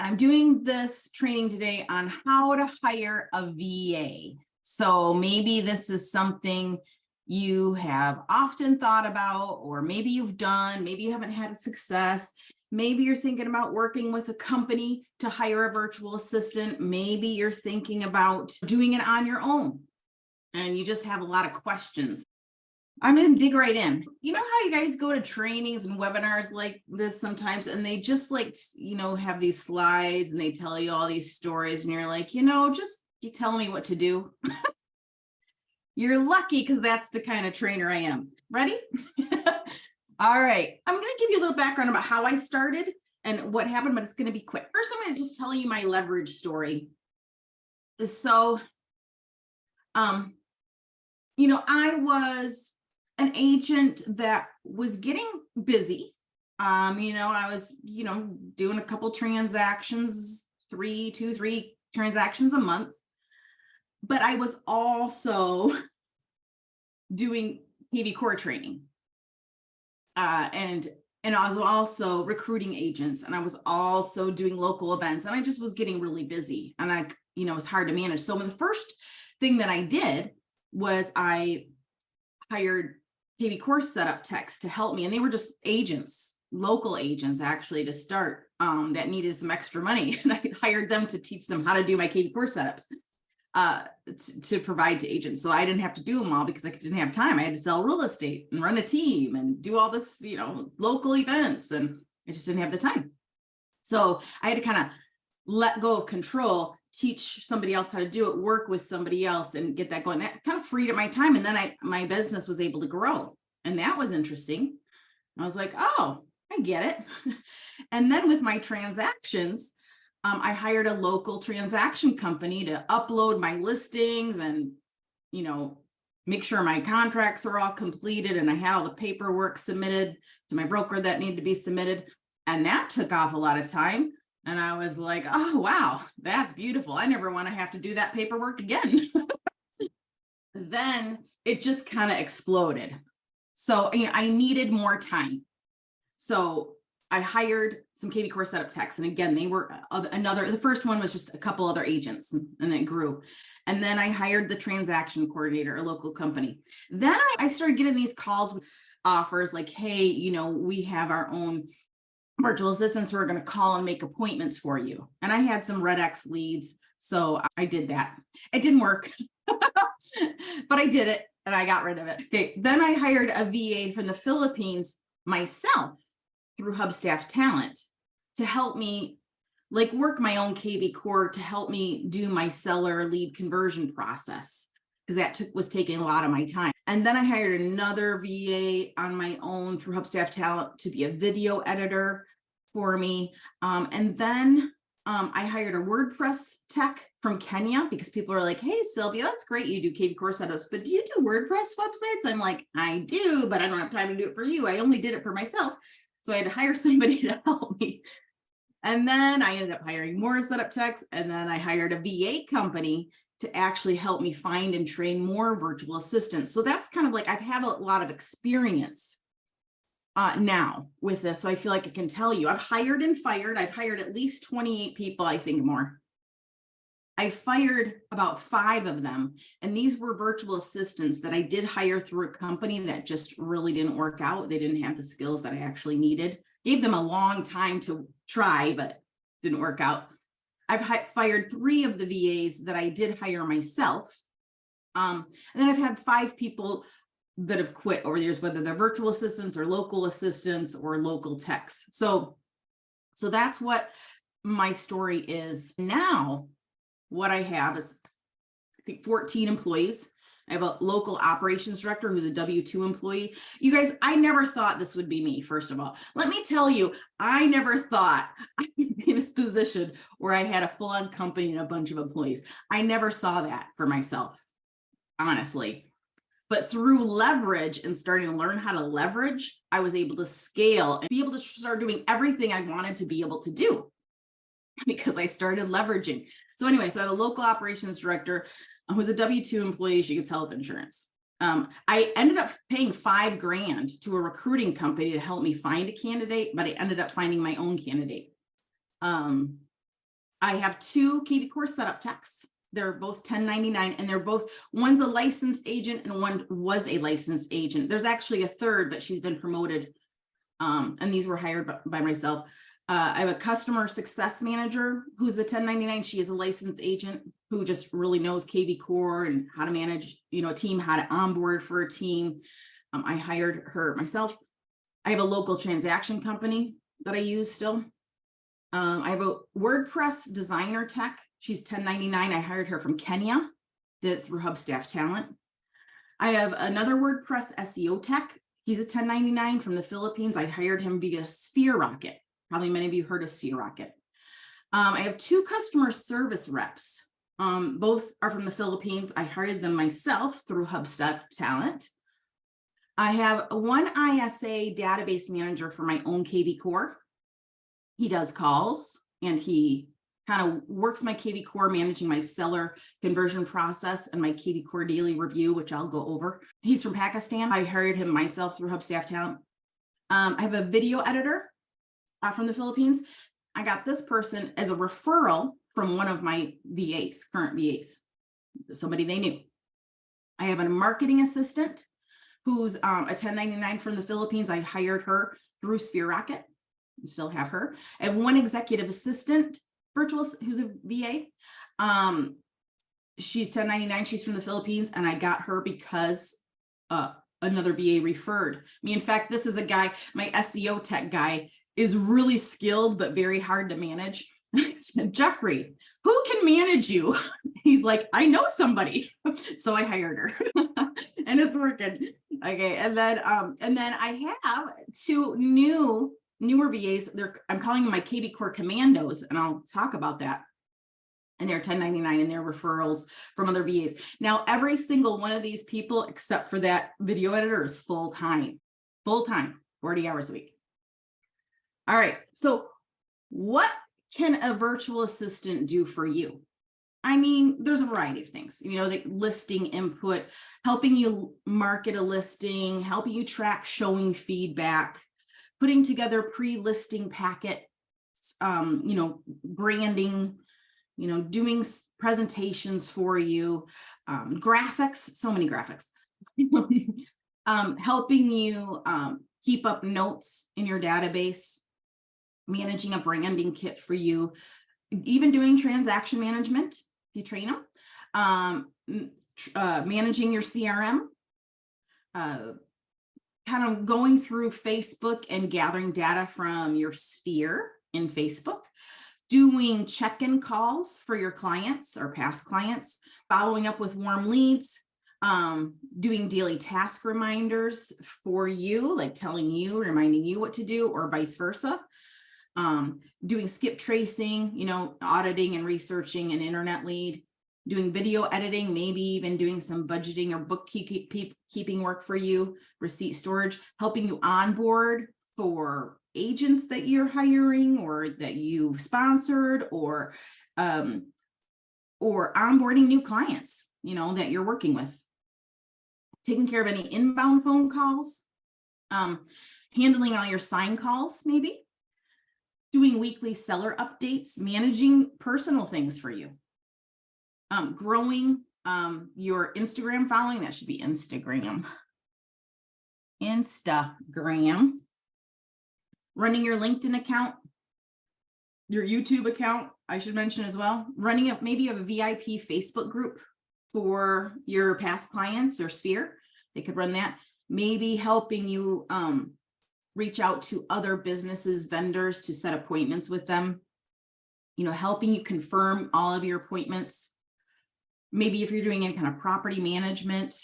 I'm doing this training today on how to hire a VA. So maybe this is something you have often thought about, or maybe you've done, maybe you haven't had success. Maybe you're thinking about working with a company to hire a virtual assistant. Maybe you're thinking about doing it on your own and you just have a lot of questions. I'm going to dig right in. You know how you guys go to trainings and webinars like this sometimes, and they just have these slides and they tell you all these stories and you're like, just you tell me what to do. You're lucky because that's the kind of trainer I am. Ready? All right. I'm going to give you a little background about how I started and what happened, but it's going to be quick. First, I'm going to just tell you my leverage story. So, I was an agent that was getting busy. I was, doing a couple transactions, three transactions a month, but I was also doing kvCore training. And I was also recruiting agents, and I was also doing local events, and I just was getting really busy, and it was hard to manage. So the first thing that I did was I hired kvCore setup techs to help me, and they were just agents, local agents actually, to start that needed some extra money, and I hired them to teach them how to do my kvCore setups to provide to agents. So I didn't have to do them all because I didn't have time. I had to sell real estate and run a team and do all this, local events, and I just didn't have the time. So I had to kind of let go of control, teach somebody else how to do it, work with somebody else, and get that going. That kind of freed up my time. And then my business was able to grow. And that was interesting. I was like, oh, I get it. And then with my transactions, I hired a local transaction company to upload my listings and, make sure my contracts were all completed. And I had all the paperwork submitted to my broker that needed to be submitted. And that took off a lot of time. And I was like, oh, wow, that's beautiful. I never want to have to do that paperwork again. Then it just kind of exploded. So I needed more time. So I hired some kvCore setup techs. And again, they were the first one was just a couple other agents, and it grew. And then I hired the transaction coordinator, a local company. Then I started getting these calls with offers like, hey, we have our own virtual assistants who are going to call and make appointments for you. And I had some Red X leads. So I did that. It didn't work, but I did it and I got rid of it. Okay. Then I hired a VA from the Philippines myself through Hubstaff Talent to help me work my own kvCore to help me do my seller lead conversion process, because that was taking a lot of my time. And then I hired another VA on my own through Hubstaff Talent to be a video editor for me. And then I hired a WordPress tech from Kenya, because people are like, hey, Sylvia, that's great. You do kvCore setups, but do you do WordPress websites? I'm like, I do, but I don't have time to do it for you. I only did it for myself. So I had to hire somebody to help me. And then I ended up hiring more setup techs. And then I hired a VA company to actually help me find and train more virtual assistants. So that's kind of I have a lot of experience now with this. So I feel like I can tell you, I've hired and fired. I've hired at least 28 people, I think more. I fired about 5 of them. And these were virtual assistants that I did hire through a company that just really didn't work out. They didn't have the skills that I actually needed. Gave them a long time to try, but didn't work out. I've fired 3 of the VAs that I did hire myself. And then I've had 5 people that have quit over the years, whether they're virtual assistants or local assistants or local techs. So that's what my story is. Now, what I have is, I think, 14 employees. I have a local operations director who's a W-2 employee. You guys, I never thought this would be me, first of all. Let me tell you, I never thought I would be in this position where I had a full-on company and a bunch of employees. I never saw that for myself, honestly. But through leverage and starting to learn how to leverage, I was able to scale and be able to start doing everything I wanted to be able to do because I started leveraging. So anyway, so I have a local operations director who's a W-2 employee. She gets health insurance. I ended up paying $5,000 to a recruiting company to help me find a candidate, but I ended up finding my own candidate. I have 2 kvCore setup techs. They're both 1099 and they're both, one's a licensed agent and one was a licensed agent. There's actually a third, but she's been promoted. And these were hired by myself. I have a customer success manager who's a 1099. She is a licensed agent who just really knows kvCore and how to manage, a team, how to onboard for a team. I hired her myself. I have a local transaction company that I use still. I have a WordPress designer tech. She's 1099. I hired her from Kenya, did it through Hubstaff Talent. I have another WordPress SEO tech. He's a 1099 from the Philippines. I hired him via Sphere Rocket. Probably many of you heard of Sphere Rocket. I have 2 customer service reps. Both are from the Philippines. I hired them myself through Hubstaff Talent. I have one ISA database manager for my own kvCore. He does calls and he kind of works my kvCore, managing my seller conversion process and my kvCore daily review, which I'll go over. He's from Pakistan. I hired him myself through Hubstaff Talent. I have a video editor from the Philippines. I got this person as a referral from one of my VAs, current VAs, somebody they knew. I have a marketing assistant who's a 1099 from the Philippines. I hired her through Sphere Rocket. I still have her. I have one executive assistant who's a VA. She's 1099. She's from the Philippines, and I got her because another VA referred me. In fact, this is a guy, my SEO tech guy is really skilled, but very hard to manage. I said, Jeffrey, who can manage you? He's like, I know somebody. So I hired her and it's working. Okay. And then I have 2 newer VAs. I'm calling them my kvCore Kommandos, and I'll talk about that. And they're 1099 and they're referrals from other VAs. Now, every single one of these people, except for that video editor, is full-time, 40 hours a week. All right. So what can a virtual assistant do for you? I mean, there's a variety of things, the listing input, helping you market a listing, helping you track showing feedback, putting together pre-listing packets, branding, doing presentations for you, graphics, so many graphics, helping you keep up notes in your database, managing a branding kit for you, even doing transaction management, if you train them, managing your CRM, kind of going through Facebook and gathering data from your sphere in Facebook, doing check-in calls for your clients or past clients, following up with warm leads, doing daily task reminders for you, like reminding you what to do, or vice versa. Doing skip tracing, auditing and researching an internet lead, doing video editing, maybe even doing some budgeting or bookkeeping work for you, receipt storage, helping you onboard for agents that you're hiring or that you've sponsored, or onboarding new clients, that you're working with, taking care of any inbound phone calls, handling all your sign calls, maybe doing weekly seller updates, managing personal things for you, growing your Instagram following. That should be Instagram, running your LinkedIn account, your YouTube account, I should mention as well, running up maybe a VIP Facebook group for your past clients or sphere. They could run that. Maybe helping you reach out to other businesses, vendors, to set appointments with them, helping you confirm all of your appointments. Maybe if you're doing any kind of property management,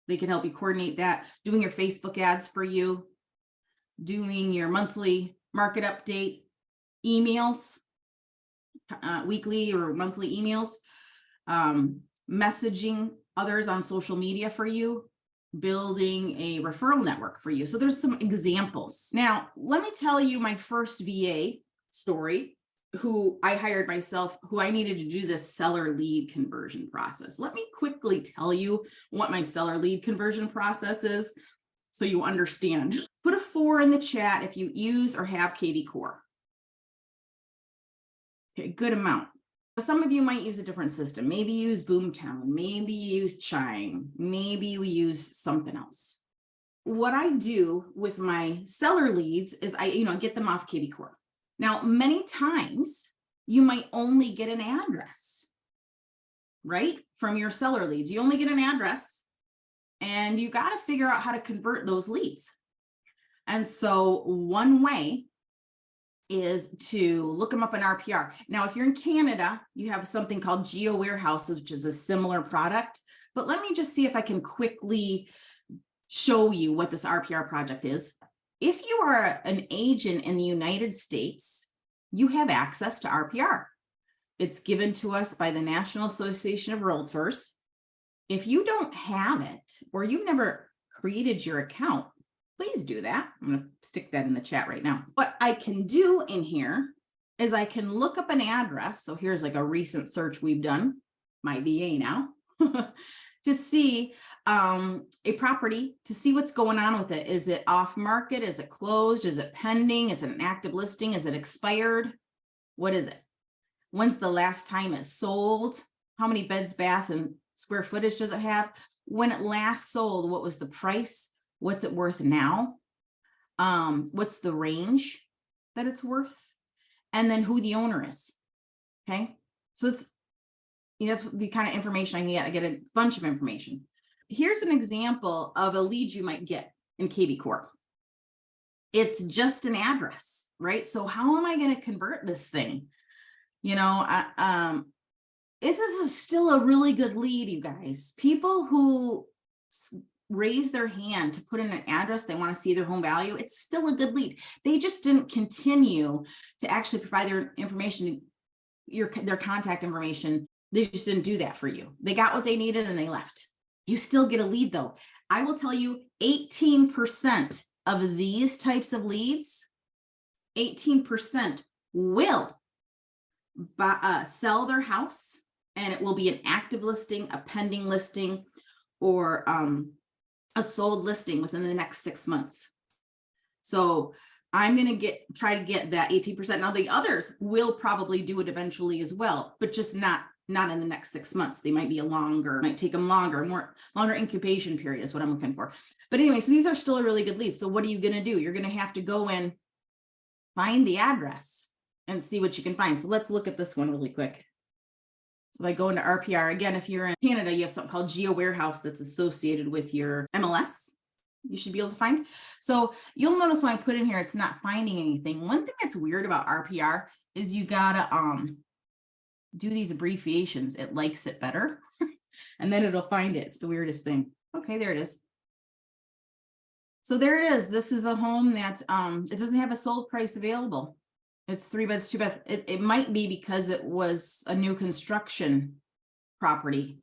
they can help you coordinate that, doing your Facebook ads for you, doing your monthly market update emails, weekly or monthly emails, messaging others on social media for you, building a referral network for you. So there's some examples. Now, let me tell you my first VA story, who I hired myself, who I needed to do this seller lead conversion process. Let me quickly tell you what my seller lead conversion process is so you understand. Put a 4 in the chat if you use or have kvCore. Okay, good amount. Some of you might use a different system. Maybe use Boomtown, maybe use Chime, maybe we use something else. What I do with my seller leads is I, get them off kvCore. Now, many times you might only get an address, right? From your seller leads. You only get an address and you got to figure out how to convert those leads. And so one way is to look them up in RPR. Now, if you're in Canada, you have something called Geo Warehouse, which is a similar product. But let me just see if I can quickly show you what this RPR project is. If you are an agent in the United States, you have access to RPR. It's given to us by the National Association of Realtors. If you don't have it, or you've never created your account, please do that. I'm going to stick that in the chat right now. What I can do in here is I can look up an address. So here's like a recent search we've done, my VA now, to see a property, to see what's going on with it. Is it off market? Is it closed? Is it pending? Is it an active listing? Is it expired? What is it? When's the last time it sold? How many beds, bath, and square footage does it have? When it last sold, what was the price? What's it worth now? What's the range that it's worth? And then who the owner is. Okay. So that's the kind of information I get. I get a bunch of information. Here's an example of a lead you might get in kvCore. It's just an address, right? So how am I going to convert this thing? This is still a really good lead, you guys. People who raise their hand to put in an address, they want to see their home value, it's still a good lead. They just didn't continue to actually provide their information, their contact information. They just didn't do that for you. They got what they needed and they left. You still get a lead though. I will tell you 18% of these types of leads, 18% will sell their house, and it will be an active listing, a pending listing, or a sold listing within the next 6 months. So I'm going to try to get that 18%. Now the others will probably do it eventually as well, but just not in the next 6 months. They might be might take them longer incubation period is what I'm looking for. But anyway, so these are still a really good lead. So what are you going to do? You're going to have to go in, find the address and see what you can find. So let's look at this one really quick. So if I go into RPR, again, if you're in Canada, you have something called Geo Warehouse that's associated with your MLS. You should be able to find. So you'll notice when I put in here, it's not finding anything. One thing that's weird about RPR is you gotta do these abbreviations. It likes it better and then it'll find it. It's the weirdest thing. Okay, there it is. So there it is. This is a home that it doesn't have a sold price available. It's 3 beds, 2 baths. It might be because it was a new construction property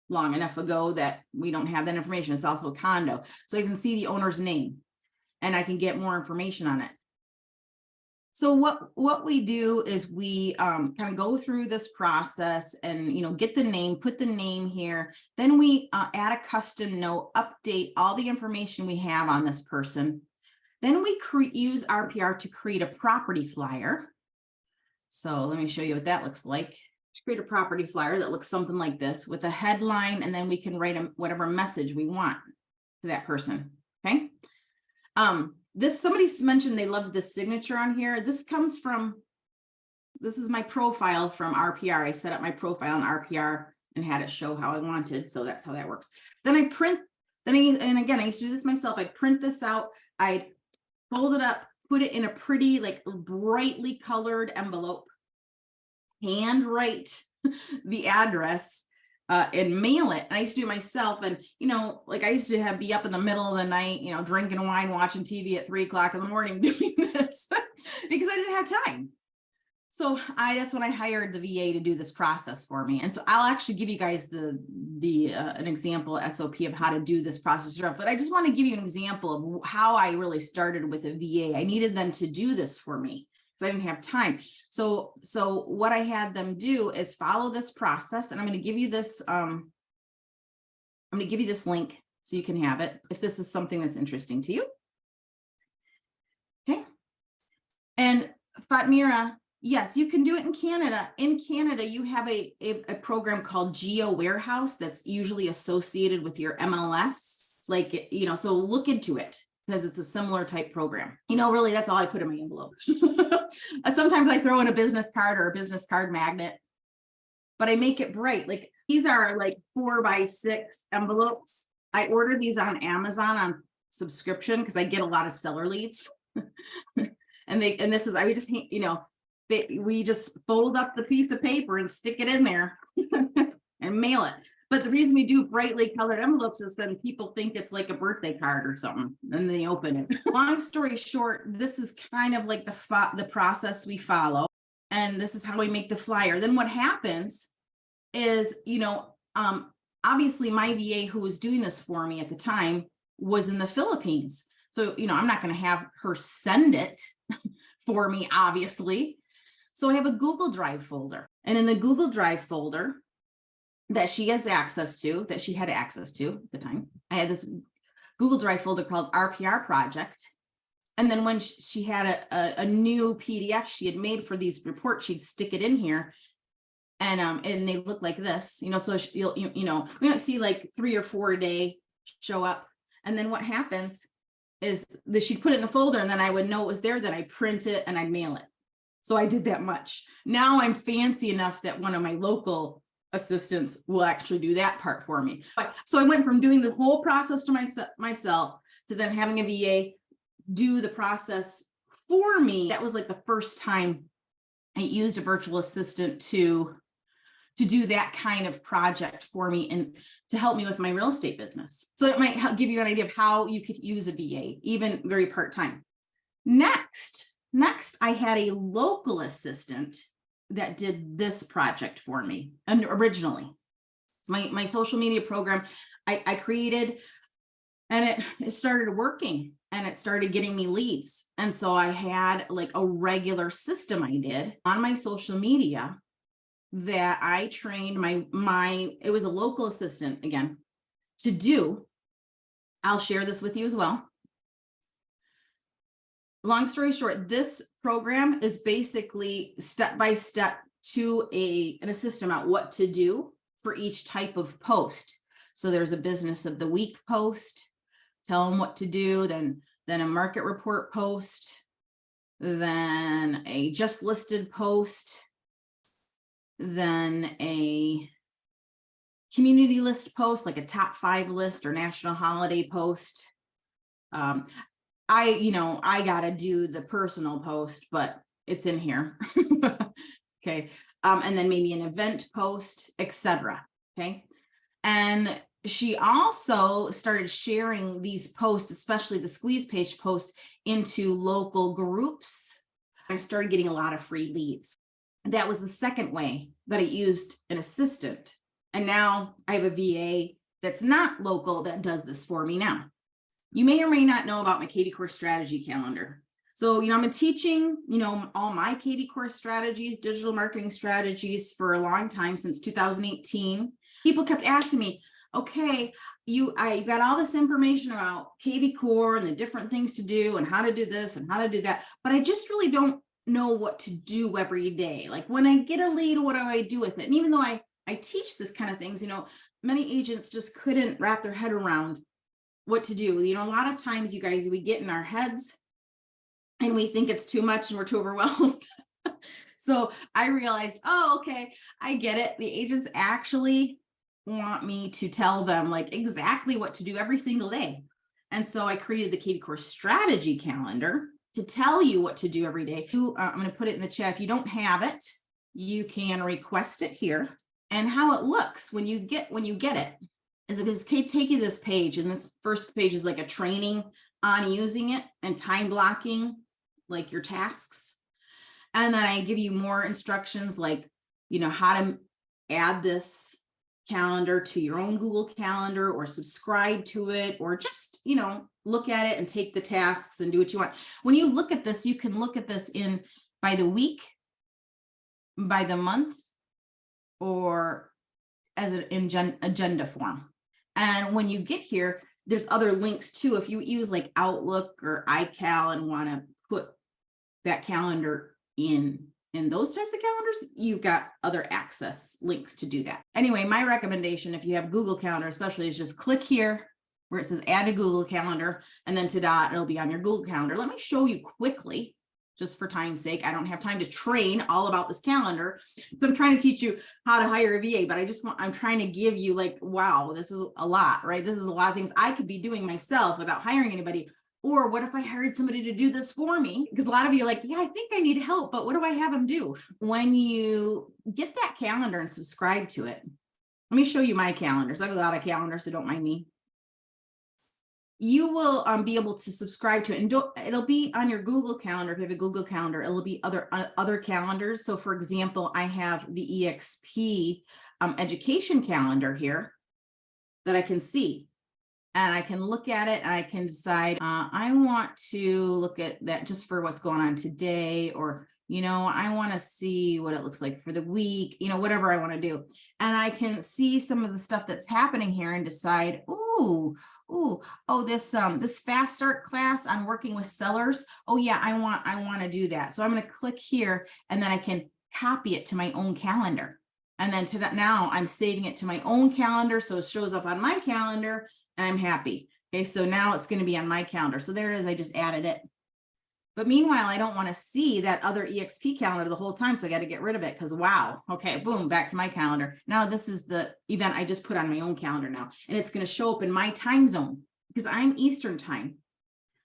long enough ago that we don't have that information. It's also a condo. So I can see the owner's name and I can get more information on it. So what we do is we kind of go through this process and, get the name, put the name here. Then we add a custom note, update all the information we have on this person. Then we use RPR to create a property flyer. So let me show you what that looks like. To create a property flyer that looks something like this with a headline, and then we can write whatever message we want to that person. Okay. Somebody mentioned they loved this signature on here. This is my profile from RPR. I set up my profile in RPR and had it show how I wanted. So that's how that works. Then I print, and again, I used to do this myself. I'd print this out. I'd fold it up, put it in a pretty, like brightly colored envelope, handwrite the address, and mail it. And I used to do it myself. And, I used to be up in the middle of the night, drinking wine, watching TV at 3 o'clock in the morning doing this because I didn't have time. So that's when I hired the VA to do this process for me. And so I'll actually give you guys an example SOP of how to do this process. But I just want to give you an example of how I really started with a VA. I needed them to do this for me because I didn't have time. So what I had them do is follow this process, and I'm going to give you this. I'm going to give you this link so you can have it if this is something that's interesting to you. Okay. And Fatmira Yes, you can do it in Canada. In Canada, you have a program called Geo Warehouse that's usually associated with your MLS. Like, so look into it because it's a similar type program. Really, that's all I put in my envelope. Sometimes I throw in a business card or a business card magnet, but I make it bright. Like these are like 4x6 envelopes. I ordered these on Amazon on subscription because I get a lot of seller leads. We just fold up the piece of paper and stick it in there and mail it. But the reason we do brightly colored envelopes is then people think it's like a birthday card or something, and they open it. Long story short, this is kind of like the process we follow, and this is how we make the flyer. Then what happens is, obviously my VA who was doing this for me at the time was in the Philippines. So, I'm not going to have her send it for me, obviously. So I have a Google Drive folder, and in the Google Drive folder that she had access to at the time, I had this Google Drive folder called RPR Project. And then when she had a new PDF she had made for these reports, she'd stick it in here. And they look like this, so we might see like 3 or 4 a day show up. And then what happens is that she'd put it in the folder, and then I would know it was there, then I'd print it and I'd mail it. So I did that much. Now I'm fancy enough that one of my local assistants will actually do that part for me. So I went from doing the whole process to myself to then having a VA do the process for me. That was like the first time I used a virtual assistant to do that kind of project for me and to help me with my real estate business. So it might give you an idea of how you could use a VA, even very part-time. Next, I had a local assistant that did this project for me. And originally, it's my social media program I created, and it started working, and it started getting me leads. And so I had like a regular system I did on my social media that I trained it was a local assistant again to do. I'll share this with you as well. Long story short, this program is basically step-by-step to an system out what to do for each type of post. So there's a business of the week post, tell them what to do, then a market report post, then a just listed post, then a community list post, like a top 5 list or national holiday post. I got to do the personal post, but it's in here. Okay. And then maybe an event post, etc. Okay. And she also started sharing these posts, especially the squeeze page posts, into local groups. I started getting a lot of free leads. That was the second way that I used an assistant. And now I have a VA that's not local that does this for me now. You may or may not know about my kvCore strategy calendar. So, I've been teaching, all my kvCore strategies, digital marketing strategies for a long time, since 2018. People kept asking me, okay, you got all this information about kvCore and the different things to do and how to do this and how to do that, but I just really don't know what to do every day. Like when I get a lead, what do I do with it? And even though I teach this kind of things, many agents just couldn't wrap their head around what to do. A lot of times, you guys, we get in our heads and we think it's too much and we're too overwhelmed. So I realized, okay, I get it. The agents actually want me to tell them like exactly what to do every single day. And so I created the kvCore strategy calendar to tell you what to do every day. I'm going to put it in the chat. If you don't have it, you can request it here. And how it looks when you get it is it take you this page, and this first page is like a training on using it and time blocking like your tasks. And then I give you more instructions like, how to add this calendar to your own Google Calendar or subscribe to it, or just, look at it and take the tasks and do what you want. When you look at this, you can look at this by the week, by the month, or as an agenda form. And when you get here, there's other links too. If you use like Outlook or iCal and want to put that calendar in in those types of calendars, you've got other access links to do that. Anyway, my recommendation, if you have Google Calendar especially, is just click here where it says add a Google Calendar, and then it'll be on your Google Calendar. Let me show you quickly, just for time's sake. I don't have time to train all about this calendar. So I'm trying to teach you how to hire a VA, but I'm trying to give you like, wow, this is a lot, right? This is a lot of things I could be doing myself without hiring anybody. Or what if I hired somebody to do this for me? Because a lot of you are like, yeah, I think I need help, but what do I have them do? When you get that calendar and subscribe to it, let me show you my calendars. I have a lot of calendars, so don't mind me. You will be able to subscribe to it, and it'll be on your Google Calendar. If you have a Google Calendar, it'll be other calendars. So for example, I have the EXP education calendar here that I can see, and I can look at it and I can decide I want to look at that just for what's going on today, or I want to see what it looks like for the week, whatever I want to do. And I can see some of the stuff that's happening here and decide, this fast start class on working with sellers. Oh yeah, I want to do that. So I'm going to click here, and then I can copy it to my own calendar. And then now I'm saving it to my own calendar, so it shows up on my calendar, and I'm happy. Okay, so now it's going to be on my calendar. So there it is. I just added it. But meanwhile, I don't want to see that other EXP calendar the whole time, so I got to get rid of it because, wow, okay, boom, back to my calendar. Now this is the event I just put on my own calendar now, and it's going to show up in my time zone because I'm Eastern time,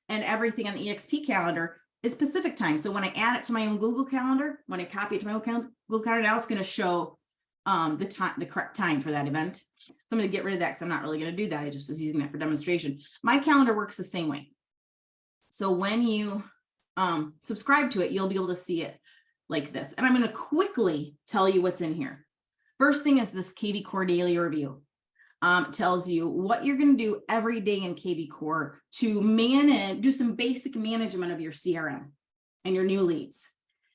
and everything on the EXP calendar is Pacific time. So when I add it to my own Google Calendar, when I copy it to my own Google Calendar, now it's going to show the correct time for that event. So I'm going to get rid of that because I'm not really going to do that. I just was using that for demonstration. My calendar works the same way. So when you subscribe to it, you'll be able to see it like this. And I'm going to quickly tell you what's in here. First thing is this kvCore daily review. Tells you what you're going to do every day in kvCore to do some basic management of your CRM and your new leads.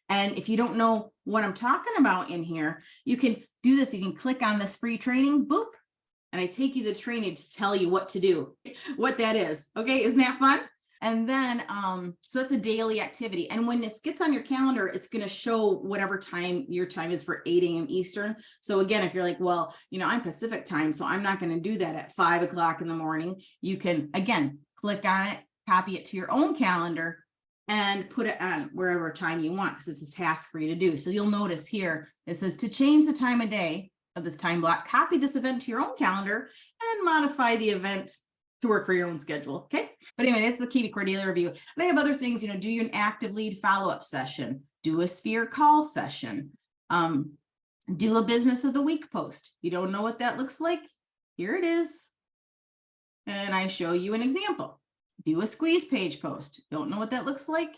And if you don't know what I'm talking about in here, you can do this. You can click on this free training, boop, and I take you the training to tell you what to do, what that is. Okay, isn't that fun? And then, so that's a daily activity. And when this gets on your calendar, it's going to show whatever time your time is for 8 a.m. Eastern. So again, if you're like, well, I'm Pacific time, so I'm not going to do that at 5 o'clock in the morning. You can, again, click on it, copy it to your own calendar, and put it on wherever time you want, because it's a task for you to do. So you'll notice here, it says to change the time of day of this time block, copy this event to your own calendar and modify the event to work for your own schedule. Okay. But anyway, this is the kvCore daily review. And I have other things, do an active lead follow-up session, do a sphere call session, do a business of the week post. You don't know what that looks like? Here it is. And I show you an example. Do a squeeze page post. Don't know what that looks like?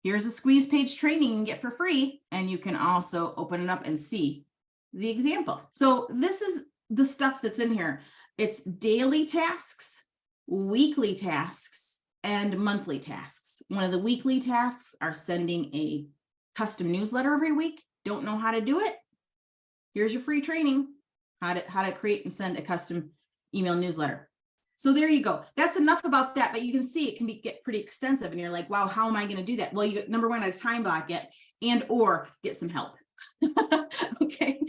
Here's a squeeze page training you can get for free. And you can also open it up and see the example. So this is the stuff that's in here. It's daily tasks, weekly tasks, and monthly tasks. One of the weekly tasks are sending a custom newsletter every week. Don't know how to do it? Here's your free training, how to create and send a custom email newsletter. So there you go. That's enough about that, but you can see it can get pretty extensive, and you're like, wow, how am I going to do that? Well, number one, I time block it or get some help. Okay.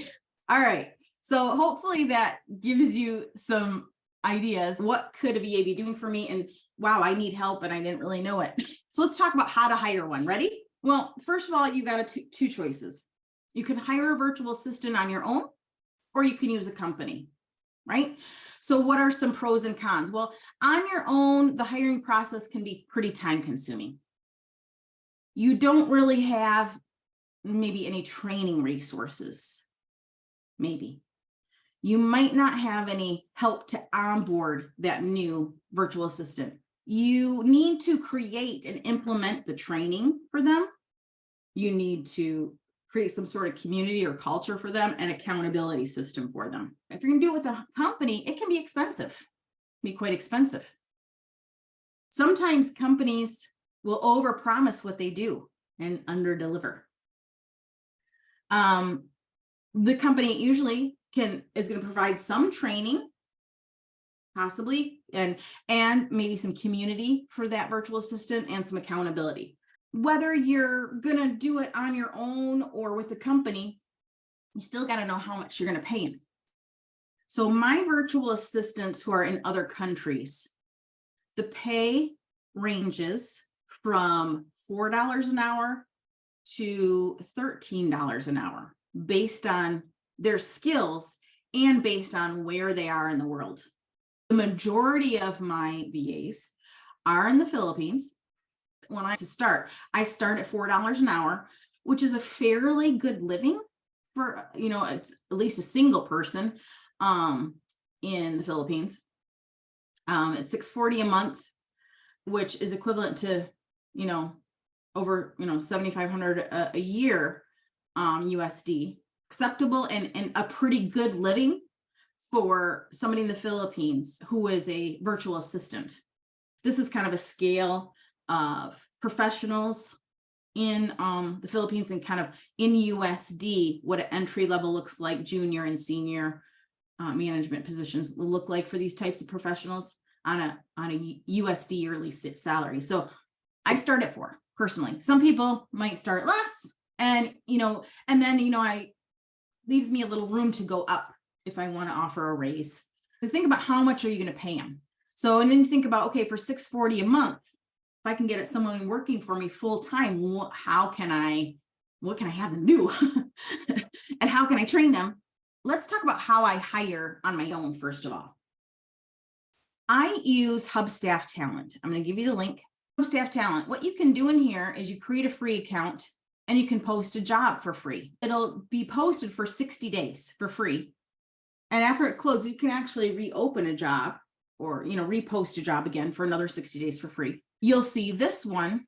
All right. So hopefully that gives you some ideas. What could a VA be doing for me? And wow, I need help and I didn't really know it. So let's talk about how to hire one. Ready? Well, first of all, you got two choices. You can hire a virtual assistant on your own, or you can use a company, right? So what are some pros and cons? Well, on your own, the hiring process can be pretty time consuming. You don't really have maybe any training resources. Maybe. You might not have any help to onboard that new virtual assistant. You need to create and implement the training for them. You need to create some sort of community or culture for them and accountability system for them. If you're going to do it with a company, it can be expensive. It can be quite expensive. Sometimes companies will overpromise what they do and underdeliver. The company usually is going to provide some training, possibly, and maybe some community for that virtual assistant and some accountability. whether you're going to do it on your own or with a company, you still got to know how much you're going to pay them. So my virtual assistants who are in other countries, the pay ranges from $4 an hour to $13 an hour based on their skills and based on where they are in the world. The majority of my VAs are in the Philippines. When I start at $4 an hour, which is a fairly good living for, it's at least a single person in the Philippines. It's $640 a month, which is equivalent to, over, $7,500 a year USD, acceptable and a pretty good living for somebody in the Philippines who is a virtual assistant. This is kind of a scale of professionals in the Philippines and kind of in USD, what an entry level looks like, junior and senior management positions look like for these types of professionals on a USD yearly salary. So I start at $4 personally. Some people might start less, and then I leaves me a little room to go up if I want to offer a raise. So think about how much are you going to pay them. So, and then think about, okay, for $640 a month, if I can get someone working for me full time, what can I have them do? And how can I train them? Let's talk about how I hire on my own, first of all. I use Hubstaff Talent. I'm going to give you the link. Hubstaff Talent. What you can do in here is you create a free account and you can post a job for free. It'll be posted for 60 days for free. And after it closes, you can actually reopen a job or, repost a job again for another 60 days for free. You'll see this one.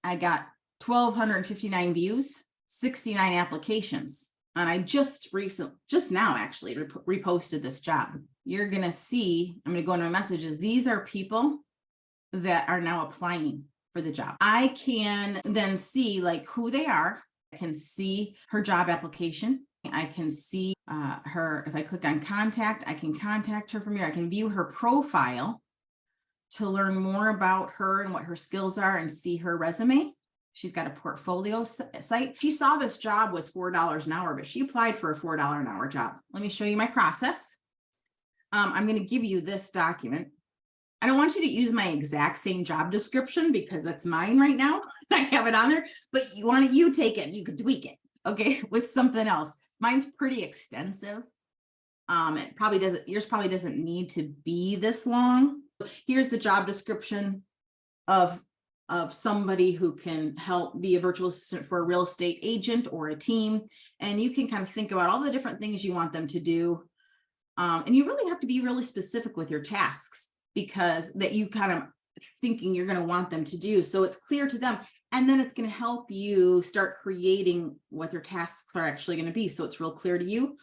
I got 1,259 views, 69 applications. And I just now actually reposted this job. You're going to see, I'm going to go into my messages. These are people that are now applying for the job. I can then see who they are. I can see her job application. I can see her, if I click on contact, I can contact her from here. I can view her profile to learn more about her and what her skills are and see her resume. She's got a portfolio site. She saw this job was $4 an hour, but she applied for a $4 an hour job. Let me show you my process. I'm going to give you this document. I don't want you to use my exact same job description because that's mine right now. I have it on there, but you take it, you could tweak it, okay, with something else. Mine's pretty extensive. Yours probably doesn't need to be this long. Here's the job description of somebody who can help be a virtual assistant for a real estate agent or a team. And you can kind of think about all the different things you want them to do. And you really have to be really specific with your tasks because that you kind of thinking you're going to want them to do. So it's clear to them. And then it's going to help you start creating what their tasks are actually going to be. So it's real clear to you.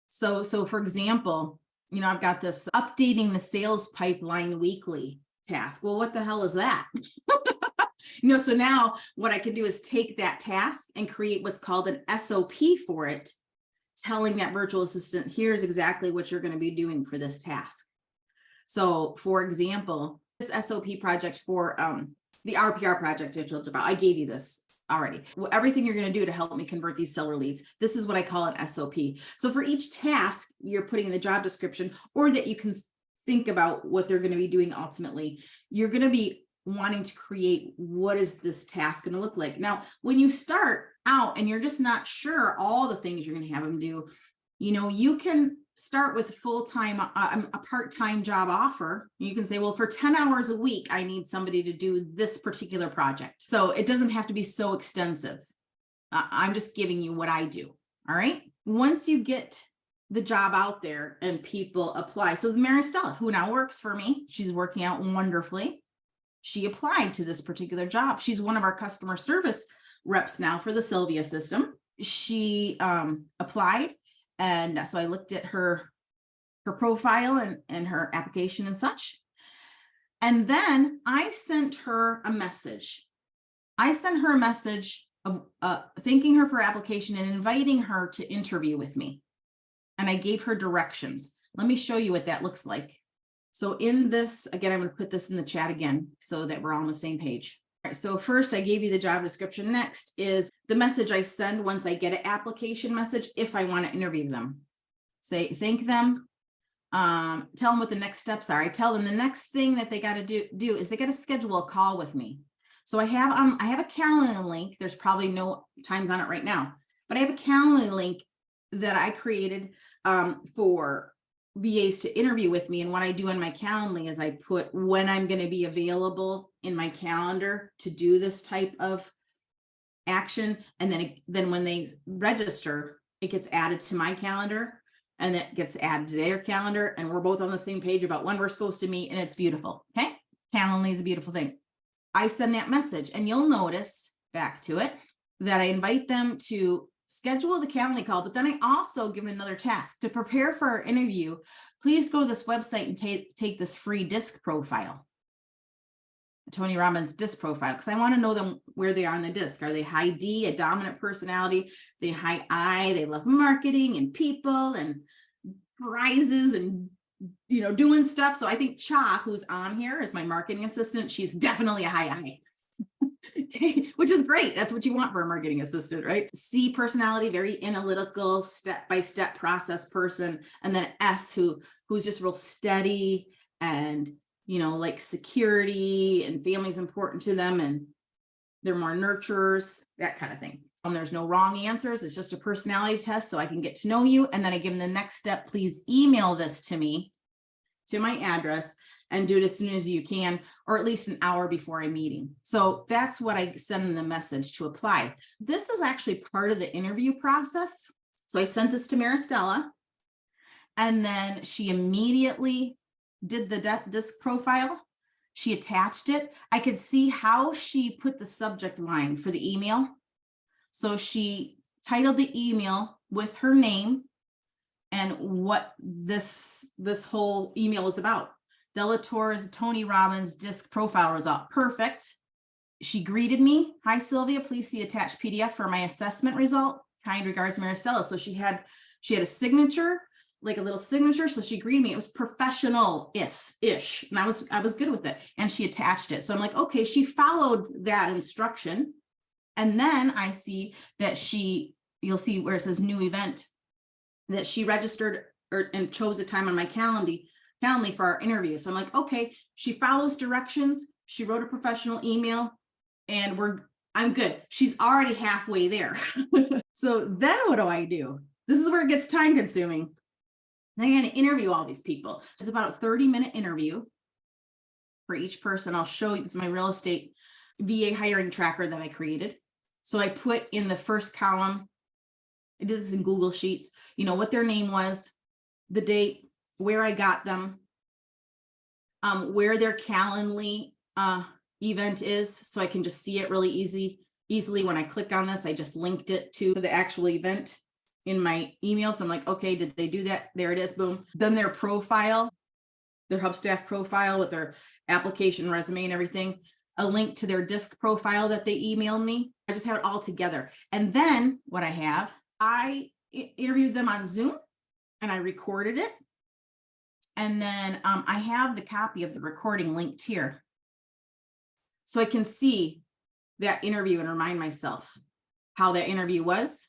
So for example, I've got this updating the sales pipeline weekly task. Well, what the hell is that? So now what I can do is take that task and create what's called an SOP for it, telling that virtual assistant, here's exactly what you're going to be doing for this task. So for example, this SOP project for the RPR project I told you about, I gave you this already. Everything you're going to do to help me convert these seller leads. This is what I call an SOP. So for each task you're putting in the job description, or that you can think about what they're going to be doing ultimately, you're going to be wanting to create what is this task going to look like. Now, when you start out and you're just not sure all the things you're going to have them do, you can start with full-time, a part-time job offer. You can say, well, for 10 hours a week, I need somebody to do this particular project. So it doesn't have to be so extensive. I'm just giving you what I do. All right. Once you get the job out there and people apply. So Maristella, who now works for me, she's working out wonderfully. She applied to this particular job. She's one of our customer service reps now for the Sylvia system. She applied. And so I looked at her profile and her application and such. And then I sent her a message. I sent her a message of thanking her for her application and inviting her to interview with me. And I gave her directions. Let me show you what that looks like. So in this, again, I'm going to put this in the chat again so that we're all on the same page. So first I gave you the job description. Next is the message I send once I get an application message. If I want to interview them, say, thank them, tell them what the next steps are. I tell them the next thing that they got to do is they got to schedule a call with me. So I have a calendar link. There's probably no times on it right now, but I have a calendar link that I created for VAs to interview with me. And what I do in my calendar is I put when I'm going to be available in my calendar to do this type of action. And then when they register, it gets added to my calendar and it gets added to their calendar. And we're both on the same page about when we're supposed to meet. And it's beautiful. Okay. Calendar is a beautiful thing. I send that message and you'll notice back to it that I invite them to schedule the calendar call, but then I also give them another task to prepare for our interview. Please go to this website and take this free DISC profile, Tony Robbins DISC profile, because I want to know them where they are on the DISC. Are they high D, a dominant personality? Are they high I? They love marketing and people and prizes and doing stuff. So I think Cha, who's on here as my marketing assistant, she's definitely a high I. Okay, which is great. That's what you want for a marketing assistant, right? C personality, very analytical, step-by-step process person. And then S, who's just real steady and, like security and family's important to them. And they're more nurturers, that kind of thing. There's no wrong answers. It's just a personality test so I can get to know you. And then I give them the next step. Please email this to me, to my address, and do it as soon as you can, or at least an hour before a meeting. So that's what I send them the message to apply. This is actually part of the interview process. So I sent this to Maristella, and then she immediately did the DISC profile. She attached it. I could see how she put the subject line for the email. So she titled the email with her name and what this whole email was about. Delator's Tony Robbins DISC profile result. Perfect. She greeted me. Hi, Sylvia. Please see attached PDF for my assessment result. Kind regards, Maristella. So she had a signature, like a little signature. So she greeted me. It was professional-ish. And I was good with it. And she attached it. So I'm like, okay, she followed that instruction. And then I see that you'll see where it says new event, that she registered and chose a time on my calendar for our interview. So I'm like, okay, she follows directions. She wrote a professional email and I'm good. She's already halfway there. So then what do? This is where it gets time consuming. Then I'm going to interview all these people. It's about a 30-minute interview for each person. I'll show you, this is my real estate VA hiring tracker that I created. So I put in the first column, I did this in Google Sheets, what their name was, the date, where I got them, where their Calendly event is, so I can just see it really easily. When I click on this, I just linked it to the actual event in my email. So I'm like, okay, did they do that? There it is, boom. Then their profile, their Hubstaff profile with their application, resume, and everything, a link to their DISC profile that they emailed me. I just have it all together. And then what I interviewed them on Zoom and I recorded it. And then I have the copy of the recording linked here. So I can see that interview and remind myself how that interview was,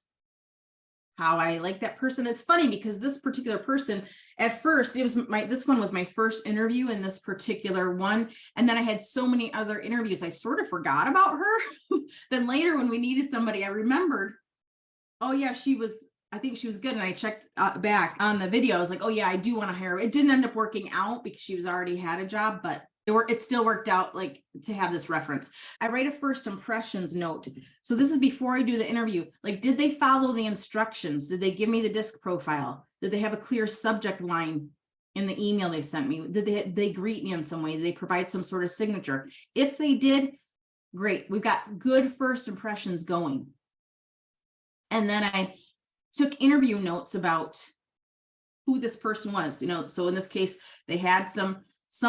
how I like that person. It's funny because this particular person, at first, this one was my first interview in this particular one. And then I had so many other interviews, I sort of forgot about her. Then later when we needed somebody, I remembered, oh yeah, I think she was good. And I checked back on the video. I was like, oh yeah, I do want to hire her. It didn't end up working out because she was already had a job, but it still worked out, like, to have this reference. I write a first impressions note. So this is before I do the interview. Like, did they follow the instructions? Did they give me the DISC profile? Did they have a clear subject line in the email they sent me? Did they greet me in some way? Did they provide some sort of signature? If they did, great. We've got good first impressions going. And then I took interview notes about who this person was, so in this case, they had some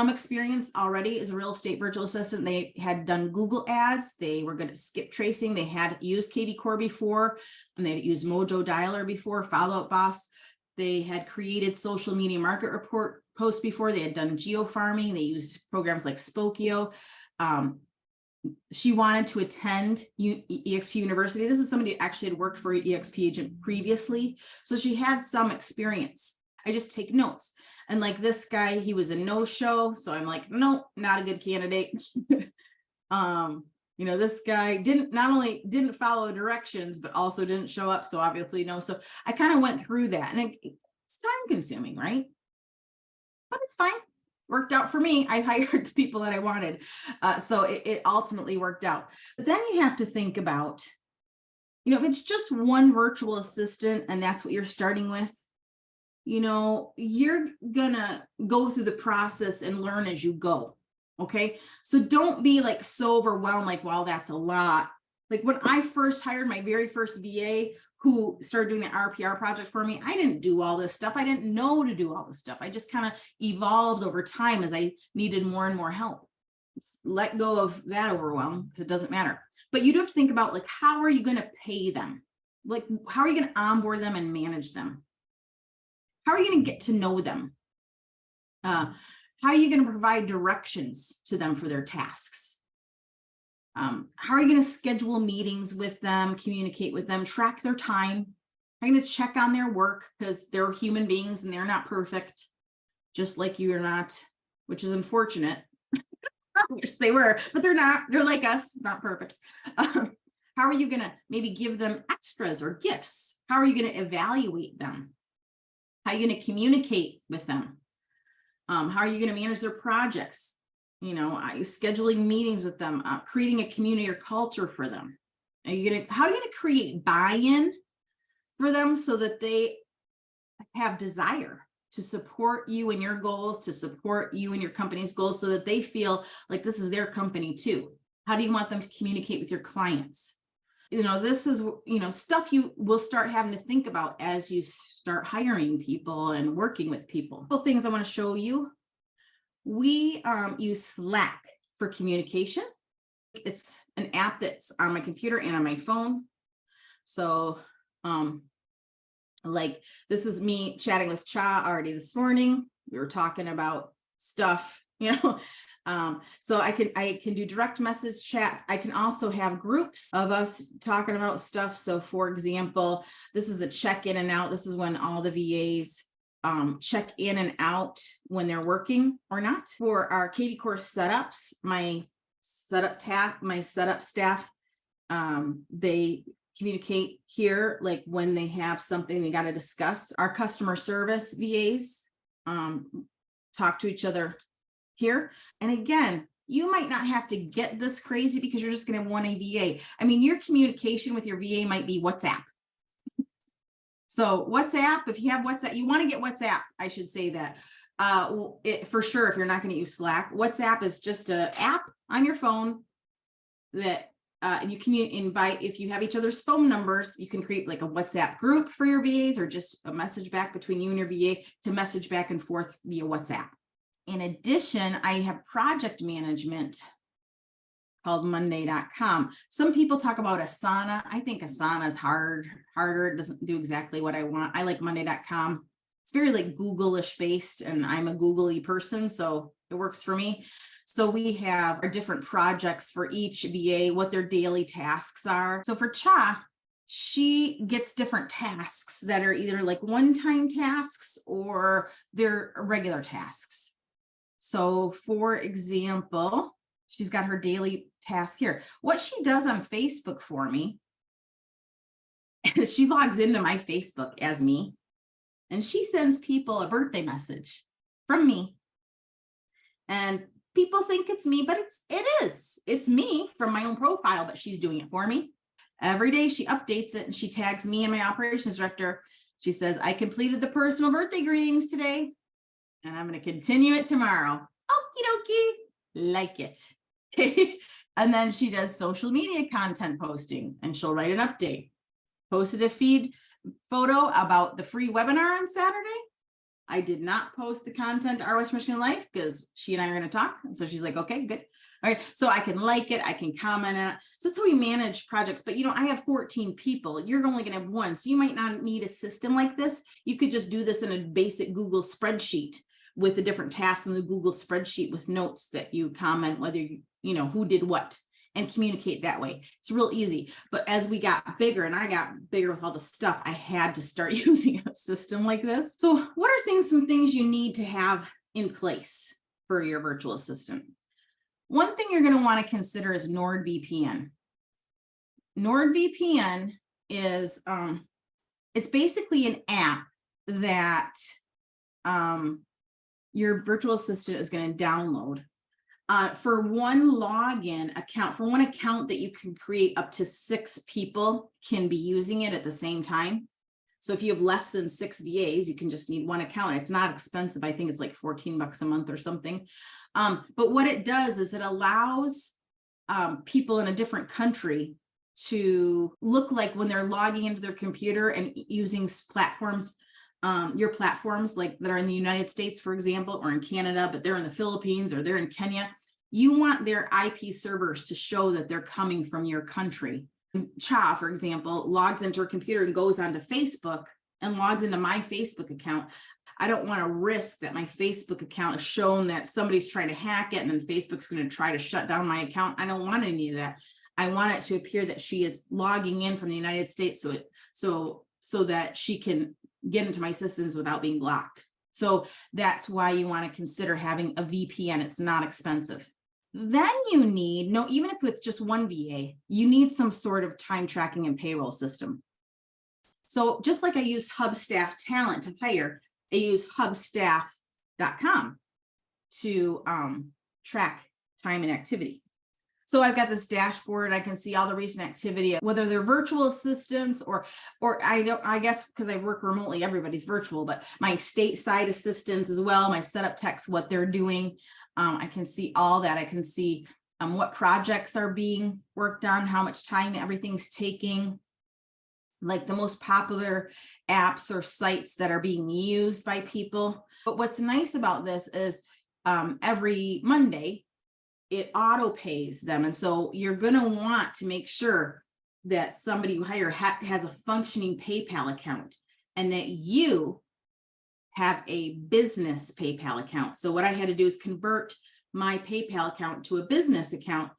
experience already as a real estate virtual assistant. They had done Google ads. They were good at skip tracing. They had used kvCore before, and they had used Mojo Dialer before, Follow Up Boss. They had created social media market report posts before. They had done geo farming. They used programs like Spokio. she wanted to attend EXP University. This is somebody who actually had worked for an EXP agent previously. So she had some experience. I just take notes. And like this guy, he was a no-show. So I'm like, no, not a good candidate. This guy not only didn't follow directions, but also didn't show up. So obviously no. So I kind of went through that, and it's time consuming, right? But it's fine. Worked out for me. I hired the people that I wanted. So it ultimately worked out. But then you have to think about, if it's just one virtual assistant and that's what you're starting with, you're gonna go through the process and learn as you go. Okay. So don't be like so overwhelmed, like, wow, that's a lot. Like when I first hired my very first VA who started doing the RPR project for me, I didn't do all this stuff. I didn't know to do all this stuff. I just kind of evolved over time as I needed more and more help. Just let go of that overwhelm, because it doesn't matter. But you do have to think about, like, how are you going to pay them? Like, how are you going to onboard them and manage them? How are you going to get to know them? How are you going to provide directions to them for their tasks? How are you going to schedule meetings with them, communicate with them, track their time? How are you going to check on their work, because they're human beings and they're not perfect, just like you are not, which is unfortunate. I wish they were, but they're not. They're like us, not perfect. How are you going to maybe give them extras or gifts? How are you going to evaluate them? How are you going to communicate with them? How are you going to manage their projects? Scheduling meetings with them, creating a community or culture for them. How are you going to create buy-in for them so that they have desire to support you and your goals, to support you and your company's goals, so that they feel like this is their company too? How do you want them to communicate with your clients? This is, stuff you will start having to think about as you start hiring people and working with people. Couple things I want to show you. We use Slack for communication. It's an app that's on my computer and on my phone. So like this is me chatting with Cha already this morning. We were talking about stuff, so I can do direct message chats. I can also have groups of us talking about stuff. So for example, this is a check in and out. This is when all the VAs check in and out when they're working or not. For our kvCore setups, my setup staff, they communicate here, like when they have something they got to discuss. Our customer service VAs talk to each other here. And again, you might not have to get this crazy because you're just going to have one VA. I mean, your communication with your VA might be WhatsApp. So WhatsApp, if you have WhatsApp, you want to get WhatsApp, I should say that. For sure, if you're not going to use Slack, WhatsApp is just an app on your phone that you can invite. If you have each other's phone numbers, you can create like a WhatsApp group for your VAs, or just a message back between you and your VA to message back and forth via WhatsApp. In addition, I have project management called Monday.com. Some people talk about Asana. I think Asana is harder. It doesn't do exactly what I want. I like Monday.com. It's very like Google-ish based, and I'm a Google-y person, so it works for me. So we have our different projects for each VA, what their daily tasks are. So for Cha, she gets different tasks that are either like one-time tasks or they're regular tasks. So for example, she's got her daily task here. What she does on Facebook for me is she logs into my Facebook as me, and she sends people a birthday message from me. And people think it's me, but it's me from my own profile, but she's doing it for me. Every day she updates it and she tags me and my operations director. She says, I completed the personal birthday greetings today, and I'm going to continue it tomorrow. Okie dokie, like it. And then she does social media content posting, and she'll write an update. Posted a feed photo about the free webinar on Saturday. I did not post the content ROS Michigan Life because she and I are going to talk. And so she's like, okay, good. All right. So I can like it. I can comment on it. So that's how we manage projects. But, I have 14 people. You're only going to have one. So you might not need a system like this. You could just do this in a basic Google spreadsheet with the different tasks in the Google spreadsheet with notes that you comment, whether who did what. and communicate that way. It's real easy. But as we got bigger and I got bigger with all the stuff, I had to start using a system like this. So what are some things you need to have in place for your virtual assistant? One thing you're going to want to consider is NordVPN. NordVPN is it's basically an app that your virtual assistant is going to download for one login account. For one account that you can create, up to 6 people can be using it at the same time. So if you have less than 6 VAs, you can just need one account. It's not expensive. I think it's like $14 a month or something. But what it does is it allows people in a different country to look like when they're logging into their computer and using platforms, your platforms like that are in the United States, for example, or in Canada, but they're in the Philippines or they're in Kenya. You want their IP servers to show that they're coming from your country. Cha, for example, logs into her computer and goes onto Facebook and logs into my Facebook account. I don't want to risk that my Facebook account is shown that somebody's trying to hack it and then Facebook's going to try to shut down my account. I don't want any of that. I want it to appear that she is logging in from the United States so that she can get into my systems without being blocked. So that's why you want to consider having a VPN. It's not expensive. Then you need, even if it's just one VA, you need some sort of time tracking and payroll system. So just like I use Hubstaff Talent to hire, I use Hubstaff.com to track time and activity. So I've got this dashboard. I can see all the recent activity, whether they're virtual assistants or I guess because I work remotely, everybody's virtual, but my stateside assistants as well, my setup techs, what they're doing. I can see all that. I can see what projects are being worked on, how much time everything's taking, like the most popular apps or sites that are being used by people. But what's nice about this is every Monday, it auto pays them. And so you're going to want to make sure that somebody you hire has a functioning PayPal account and that you have a business PayPal account. So what I had to do is convert my PayPal account to a business account.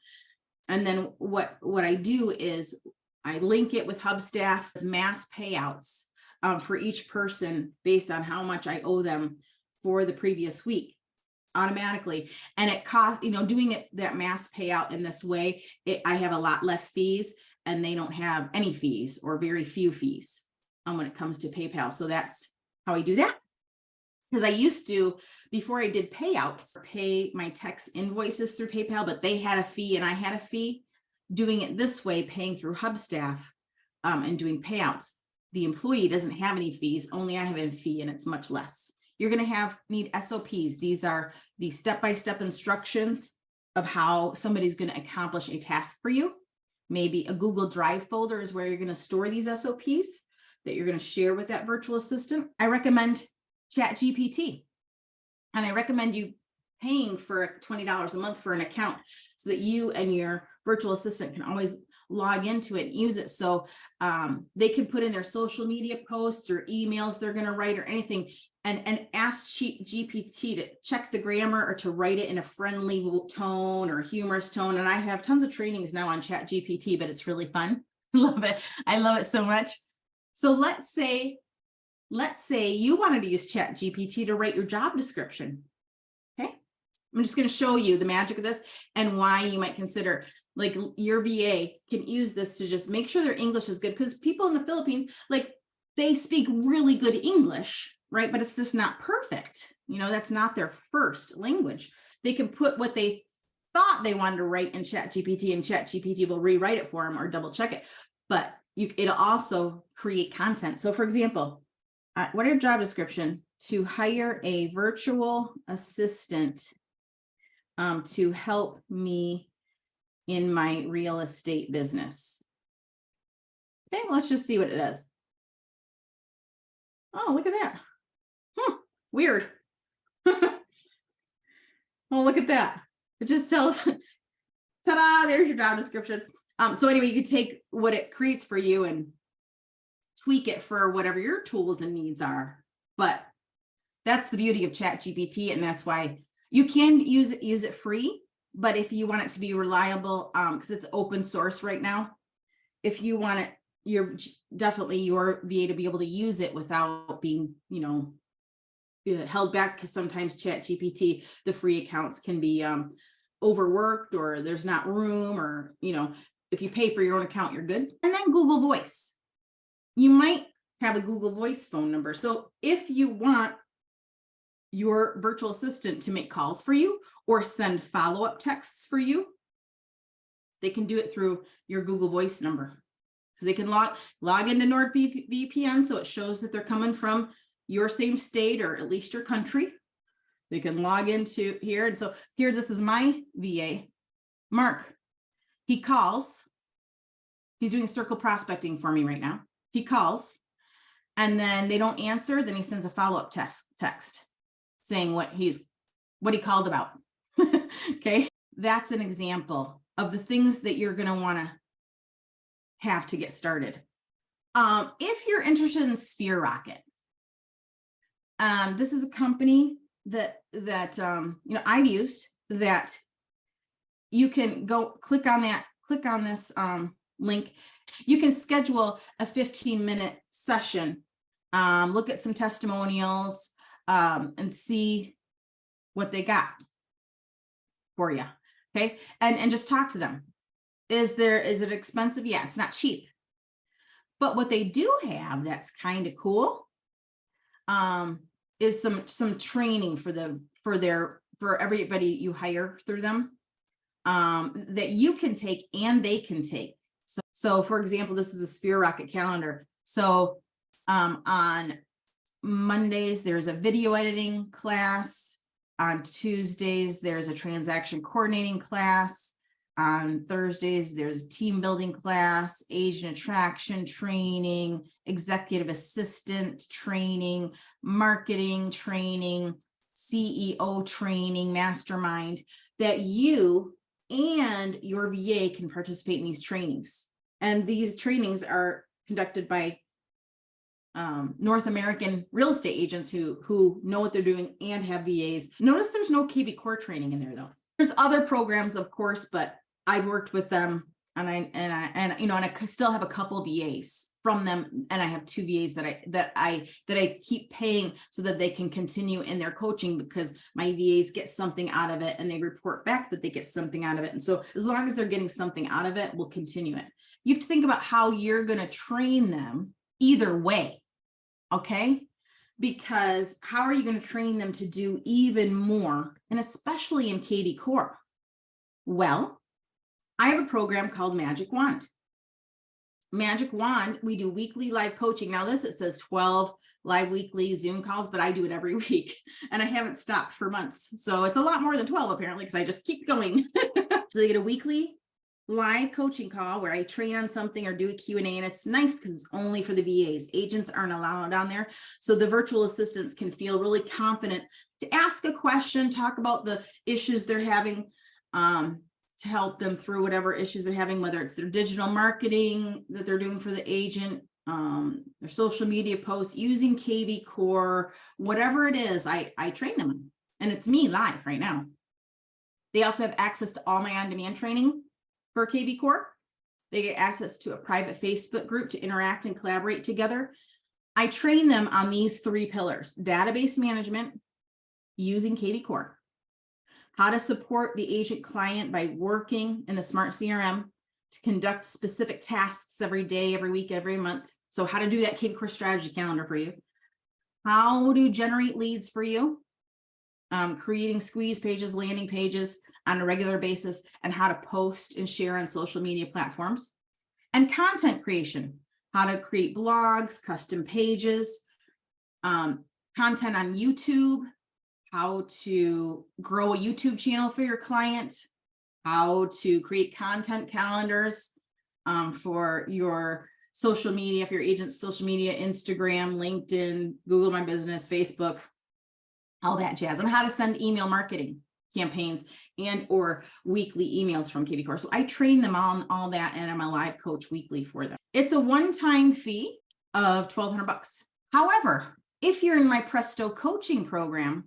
And then what I do is I link it with Hubstaff's mass payouts for each person based on how much I owe them for the previous week automatically. And it costs, doing it that mass payout in this way, I have a lot less fees and they don't have any fees or very few fees when it comes to PayPal. So that's how I do that. Because I used to, before I did payouts, pay my techs invoices through PayPal, but they had a fee and I had a fee. Doing it this way, paying through Hubstaff and doing payouts, the employee doesn't have any fees, only I have a fee and it's much less. You're going to need SOPs. These are the step-by-step instructions of how somebody's going to accomplish a task for you. Maybe a Google Drive folder is where you're going to store these SOPs that you're going to share with that virtual assistant. I recommend ChatGPT, and I recommend you paying for $20 a month for an account so that you and your virtual assistant can always log into it and use it. So they can put in their social media posts or emails they're going to write or anything and ask GPT to check the grammar or to write it in a friendly tone or humorous tone. And I have tons of trainings now on ChatGPT, but it's really fun. I love it. I love it so much. So let's say you wanted to use ChatGPT to write your job description. Okay. I'm just going to show you the magic of this and why you might consider, like, your VA can use this to just make sure their English is good, because people in the Philippines, like, they speak really good English, right? But it's just not perfect. That's not their first language. They can put what they thought they wanted to write in ChatGPT and ChatGPT will rewrite it for them or double check it. But it'll also create content. So for example, what are your job description? To hire a virtual assistant to help me in my real estate business. Okay, let's just see what it does. Oh, look at that. Weird. Oh, look at that. It just tells, ta-da, there's your job description. So anyway, you can take what it creates for you and tweak it for whatever your tools and needs are. But that's the beauty of ChatGPT, and that's why you can use it free, But if you want it to be reliable, because it's open source right now, if you want it, you're definitely to be able to use it without being, held back, because sometimes ChatGPT, the free accounts can be overworked, or there's not room, or if you pay for your own account, you're good. And then Google Voice. You might have a Google Voice phone number. So if you want your virtual assistant to make calls for you or send follow-up texts for you, they can do it through your Google Voice number, because they can log into NordVPN, so it shows that they're coming from your same state, or at least your country. They can log into here. And so here, this is my VA, Mark. He calls. He's doing circle prospecting for me right now. He calls, and then they don't answer. Then he sends a follow-up text saying what he called about. Okay. That's an example of the things that you're going to want to have to get started. If you're interested in Sphere Rocket, this is a company that I've used, that you can go click on this link. You can schedule a 15-minute session, look at some testimonials, and see what they got for you. Okay. And just talk to them. Is it expensive? Yeah, it's not cheap. But what they do have that's kind of cool is some training for everybody you hire through them, that you can take and they can take. So for example, this is the Sphere Rocket calendar. So on Mondays, there's a video editing class. On Tuesdays, there's a transaction coordinating class. On Thursdays, there's a team building class, agent attraction training, executive assistant training, marketing training, CEO training, mastermind, that you and your VA can participate in these trainings. And these trainings are conducted by North American real estate agents who know what they're doing and have VAs. Notice there's no kvCore training in there though. There's other programs, of course, but I've worked with them, and I still have a couple VAs from them, and I have 2 VAs that I keep paying so that they can continue in their coaching, because my VAs get something out of it and they report back that they get something out of it. And so as long as they're getting something out of it, we'll continue it. You have to think about how you're going to train them either way. Okay. Because how are you going to train them to do even more, and especially in kvCore? Well, I have a program called Magic Wand. Magic Wand, we do weekly live coaching. Now it says 12 live weekly Zoom calls, but I do it every week, and I haven't stopped for months. So it's a lot more than 12 apparently, because I just keep going. So they get a weekly live coaching call where I train on something or do a Q&A, and it's nice because it's only for the VAs. Agents aren't allowed on there. So the virtual assistants can feel really confident to ask a question, talk about the issues they're having, to help them through whatever issues they're having, whether it's their digital marketing that they're doing for the agent, their social media posts, using kvCore, whatever it is, I train them, and it's me live right now. They also have access to all my on-demand training for kvCore. They get access to a private Facebook group to interact and collaborate together. I train them on these 3 pillars: database management using kvCore, how to support the agent client by working in the smart CRM to conduct specific tasks every day, every week, every month. So how to do that kvCore strategy calendar for you, how to generate leads for you, creating squeeze pages, landing pages on a regular basis, and how to post and share on social media platforms, and content creation, how to create blogs, custom pages, content on YouTube, how to grow a YouTube channel for your client, how to create content calendars for your social media, for your agent's social media, Instagram, LinkedIn, Google My Business, Facebook, all that jazz, and how to send email marketing campaigns and or weekly emails from kvCore. So I train them on all that, and I'm a live coach weekly for them. It's a one-time fee of $1,200. However, if you're in my Presto coaching program,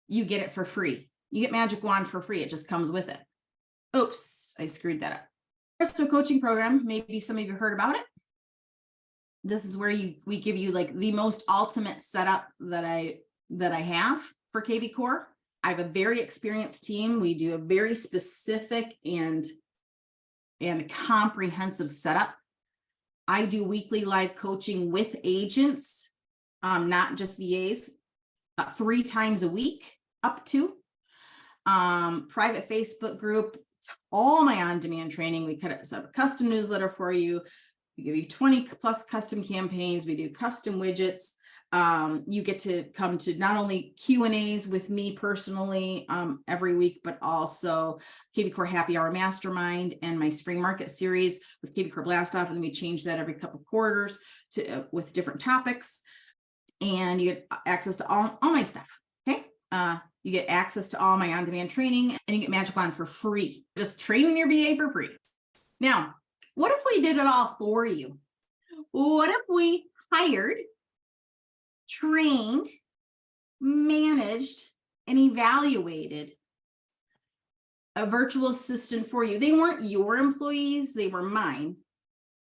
you get it for free. you get Magic Wand for free. It just comes with it. Oops, I screwed that up. Presto coaching program, maybe some of you heard about it. This is where we give you like the most ultimate setup that I have for kvCore. I have a very experienced team. We do a very specific and comprehensive setup. I do weekly live coaching with agents, not just VAs, 3 times a week, up to private Facebook group, all my on-demand training. We set up a custom newsletter for you. We give you 20 plus custom campaigns. We do custom widgets. You get to come to not only Q&As with me personally every week, but also kvCore Happy Hour Mastermind and my Spring Market series with kvCore Blast Off. And we change that every couple of quarters with different topics. And you get access to all my stuff. Okay. You get access to all my on-demand training, and you get Magic Wand for free. Just training your VA for free. Now, what if we did it all for you? What if we hired, trained, managed, and evaluated a virtual assistant for you? They weren't your employees, they were mine.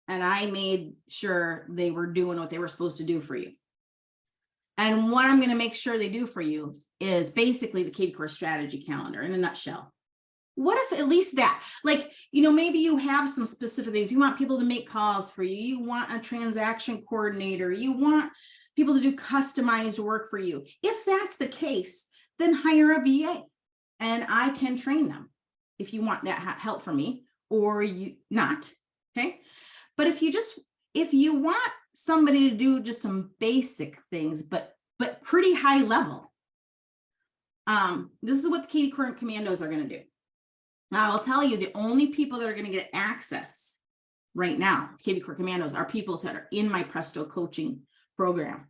And I made sure they were doing what they were supposed to do for you. And what I'm going to make sure they do for you is basically the kvCore strategy calendar in a nutshell. What if at least that, like, maybe you have some specific things. You want people to make calls for you. You want a transaction coordinator. You want people to do customized work for you. If that's the case, then hire a VA and I can train them if you want that help from me, or you not. Okay. But if you want somebody to do just some basic things, but pretty high level, this is what the kvCore Kommandos are going to do. Now, I'll tell you, the only people that are going to get access right now, kvCore Kommandos, are people that are in my Presto coaching program.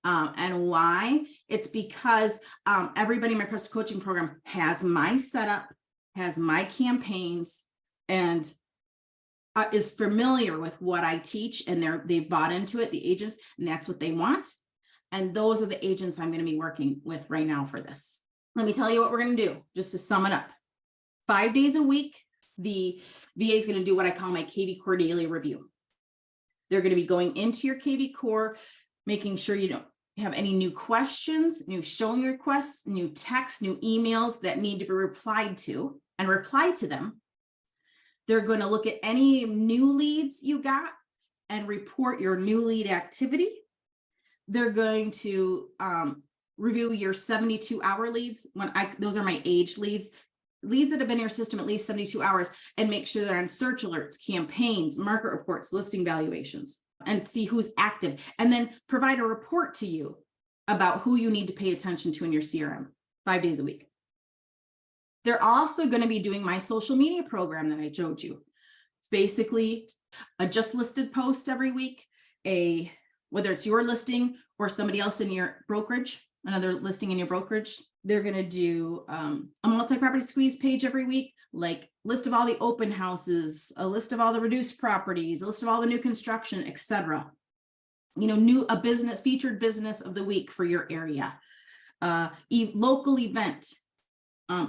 And why? It's because everybody in my Presto coaching program has my setup, has my campaigns, and is familiar with what I teach, and they've bought into it, the agents, and that's what they want. And those are the agents I'm going to be working with right now for this. Let me tell you what we're going to do, just to sum it up. 5 days a week, the VA is going to do what I call my kvCore daily review. They're going to be going into your kvCore, making sure you don't have any new questions, new showing requests, new texts, new emails that need to be replied to, and reply to them. They're going to look at any new leads you got and report your new lead activity. They're going to review your 72-hour leads. Those are my age leads that have been in your system at least 72 hours, and make sure they're on search alerts, campaigns, market reports, listing valuations, and see who's active, and then provide a report to you about who you need to pay attention to in your CRM 5 days a week. They're also going to be doing my social media program that I showed you. It's basically a just listed post every week, whether it's your listing or somebody else in your brokerage, another listing in your brokerage. They're going to do a multi-property squeeze page every week, like list of all the open houses, a list of all the reduced properties, a list of all the new construction, etc. A business, featured business of the week for your area, local event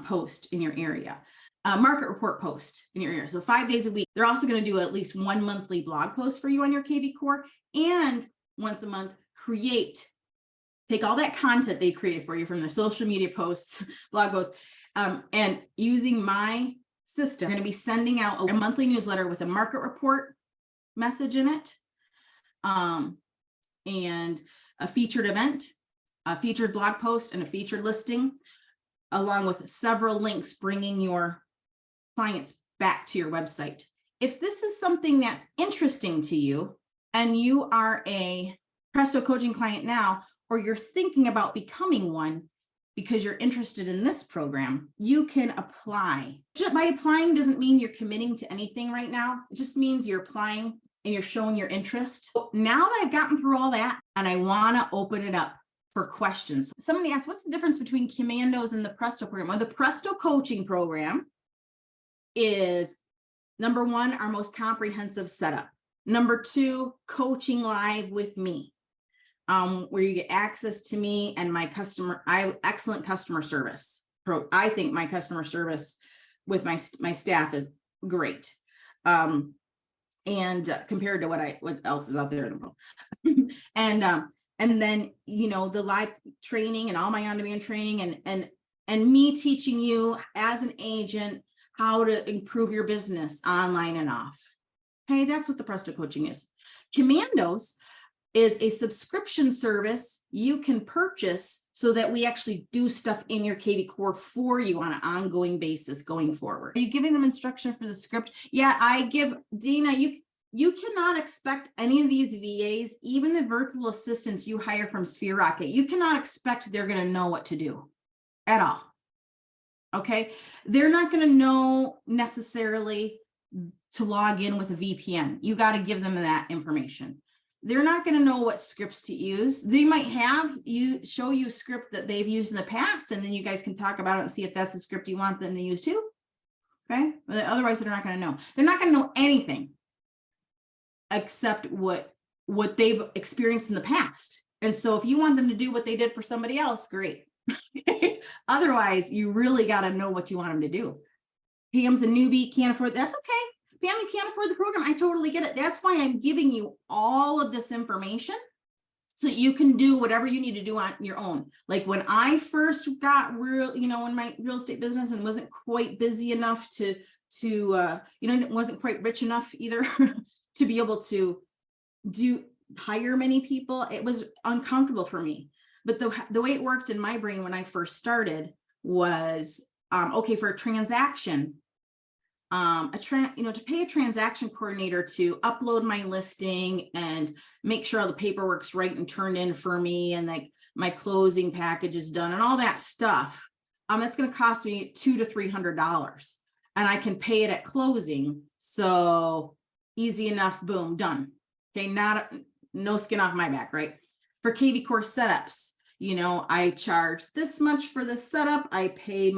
post in your area, market report post in your area. So 5 days a week. They're also going to do at least 1 monthly blog post for you on your kvCore, and once a month take all that content they created for you from their social media posts, blog posts, and using my system, I'm going to be sending out a monthly newsletter with a market report message in it, and a featured event, a featured blog post, and a featured listing, along with several links bringing your clients back to your website. If this is something that's interesting to you, and you are a Presto coaching client now, or you're thinking about becoming one because you're interested in this program, you can apply. By applying doesn't mean you're committing to anything right now. It just means you're applying and you're showing your interest. Now that I've gotten through all that, and I want to open it up for questions. Somebody asked, what's the difference between Kommandos and the Presto program? Well, the Presto coaching program is, number one, our most comprehensive setup. Number two, coaching live with me, where you get access to me and my excellent customer service approach. I think my customer service with my staff is great. And compared to what else is out there in the world. And then, you know, the live training and all my on-demand training and me teaching you as an agent how to improve your business online and off. Okay, that's what the Presto coaching is. Kommandos is a subscription service you can purchase so that we actually do stuff in your kvCore for you on an ongoing basis going forward. Are you giving them instruction for the script? Yeah, I give Dana, you cannot expect any of these VAs, even the virtual assistants you hire from Sphere Rocket, you cannot expect they're going to know what to do at all. Okay, they're not going to know necessarily to log in with a VPN. You got to give them that information. They're not going to know what scripts to use. They might show you a script that they've used in the past, and then you guys can talk about it and see if that's the script you want them to use too. Okay, but otherwise they're not going to know. They're not going to know anything except what they've experienced in the past. And so if you want them to do what they did for somebody else, great. Otherwise, you really got to know what you want them to do. Pam's a newbie, can't afford, that's okay. Pam, you can't afford the program. I totally get it. That's why I'm giving you all of this information so you can do whatever you need to do on your own. Like when I first got in my real estate business and wasn't quite busy enough to wasn't quite rich enough either to be able to hire many people, it was uncomfortable for me. But the way it worked in my brain when I first started was, okay, for a transaction, to pay a transaction coordinator to upload my listing and make sure all the paperwork's right and turned in for me, and like my closing package is done and all that stuff, that's going to cost me $200 to $300, and I can pay it at closing. So easy enough, boom, done. Okay, no skin off my back, right? For kvCore setups, I charge this much for the setup. I pay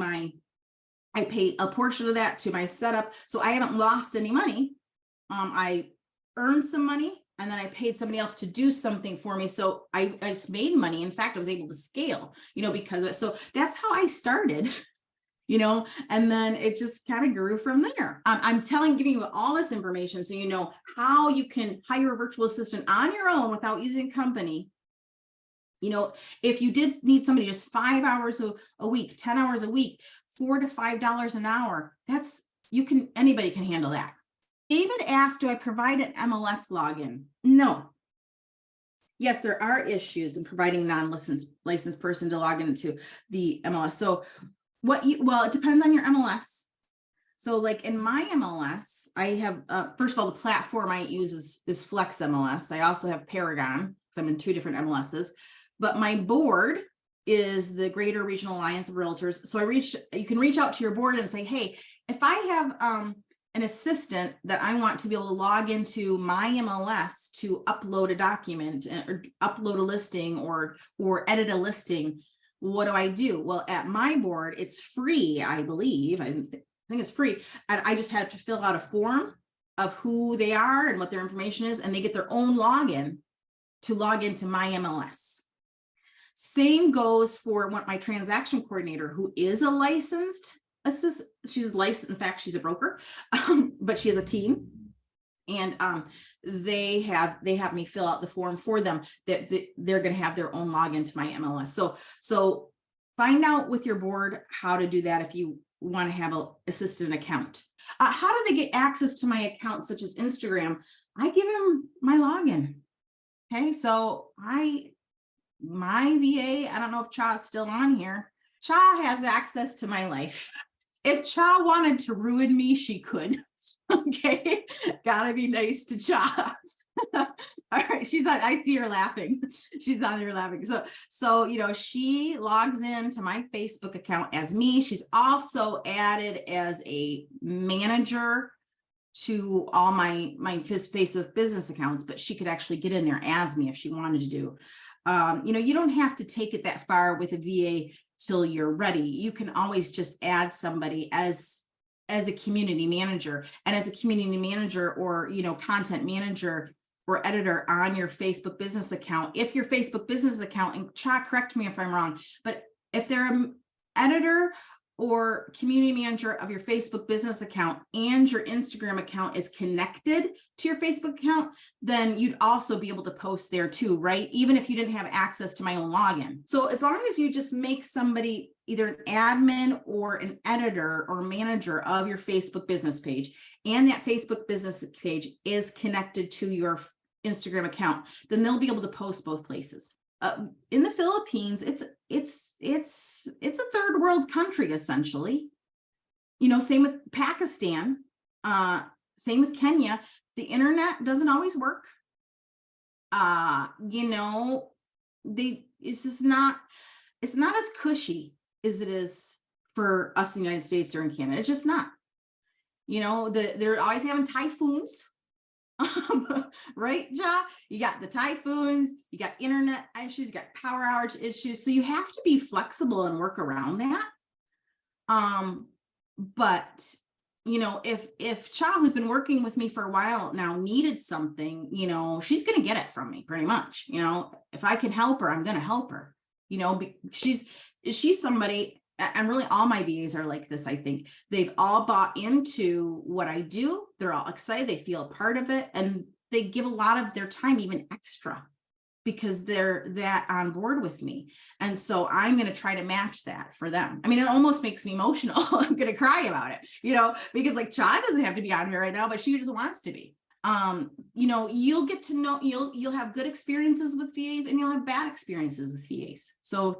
a portion of that to my setup. So I haven't lost any money. I earned some money, and then I paid somebody else to do something for me. So I just made money. In fact, I was able to scale, because of it. So that's how I started, and then it just kind of grew from there. I'm giving you all this information so you know how you can hire a virtual assistant on your own without using a company. If you did need somebody just 5 hours a week, 10 hours a week, $4 to $5 an hour, anybody can handle that. David asked, do I provide an MLS login? No. Yes, there are issues in providing a non-licensed person to log into the MLS. So it depends on your MLS. So like in my MLS, I have, first of all, the platform I use is Flex MLS. I also have Paragon, because I'm in 2 different MLSs. But my board is the Greater Regional Alliance of Realtors. So you can reach out to your board and say, hey, if I have an assistant that I want to be able to log into my MLS to upload a document or upload a listing or edit a listing, what do I do? Well, at my board, it's free, I believe. I think it's free. And I just have to fill out a form of who they are and what their information is, and they get their own login to log into my MLS. Same goes for my transaction coordinator, who is a licensed assistant. She's licensed. In fact, she's a broker, but she has a team, and they have me fill out the form for them that they're going to have their own login to my MLS. So find out with your board how to do that if you want to have an assistant account. How do they get access to my accounts, such as Instagram? I give them my login. Okay, so my VA, I don't know if Cha's still on here. Cha has access to my life. If Cha wanted to ruin me, she could. Okay, gotta be nice to Cha. All right, she's on. I see her laughing. She's on here laughing. So she logs into my Facebook account as me. She's also added as a manager to all my Facebook business accounts, but she could actually get in there as me if she wanted to do. You don't have to take it that far with a VA till you're ready. You can always just add somebody as a community manager, and as a community manager or, content manager or editor on your Facebook business account. If your Facebook business account, and Cha, correct me if I'm wrong, but if they're an editor or community manager of your Facebook business account and your Instagram account is connected to your Facebook account, then you'd also be able to post there too, right? Even if you didn't have access to my own login. So as long as you just make somebody either an admin or an editor or manager of your Facebook business page, and that Facebook business page is connected to your Instagram account, then they'll be able to post both places. In the Philippines, it's a third world country, essentially. Same with Pakistan, same with Kenya. The internet doesn't always work. It's not as cushy as it is for us in the United States or in Canada. It's just not. They're always having typhoons. Right, Ja? You got the typhoons, you got internet issues, you got power outage issues. So you have to be flexible and work around that. But if Cha, who's been working with me for a while now, needed something, she's going to get it from me pretty much. If I can help her, I'm going to help her. She's somebody. And really all my VAs are like this. I think they've all bought into what I do. They're all excited. They feel a part of it. And they give a lot of their time, even extra, because they're that on board with me. And so I'm going to try to match that for them. I mean, it almost makes me emotional. I'm going to cry about it, because like Cha doesn't have to be on here right now, but she just wants to be. You'll get to know, you'll have good experiences with VAs and you'll have bad experiences with VAs. So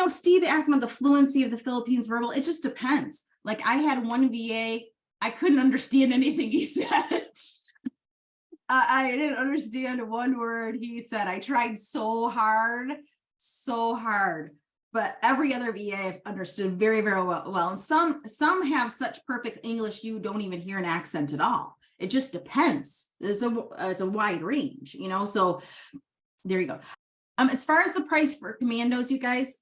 Steve asked about the fluency of the Philippines verbal. It just depends. Like I had one VA, I couldn't understand anything he said. I didn't understand one word he said. I tried so hard, but every other VA I've understood very, very well. And some have such perfect English, you don't even hear an accent at all. It just depends. It's a wide range, so there you go. As far as the price for Kommandos, you guys,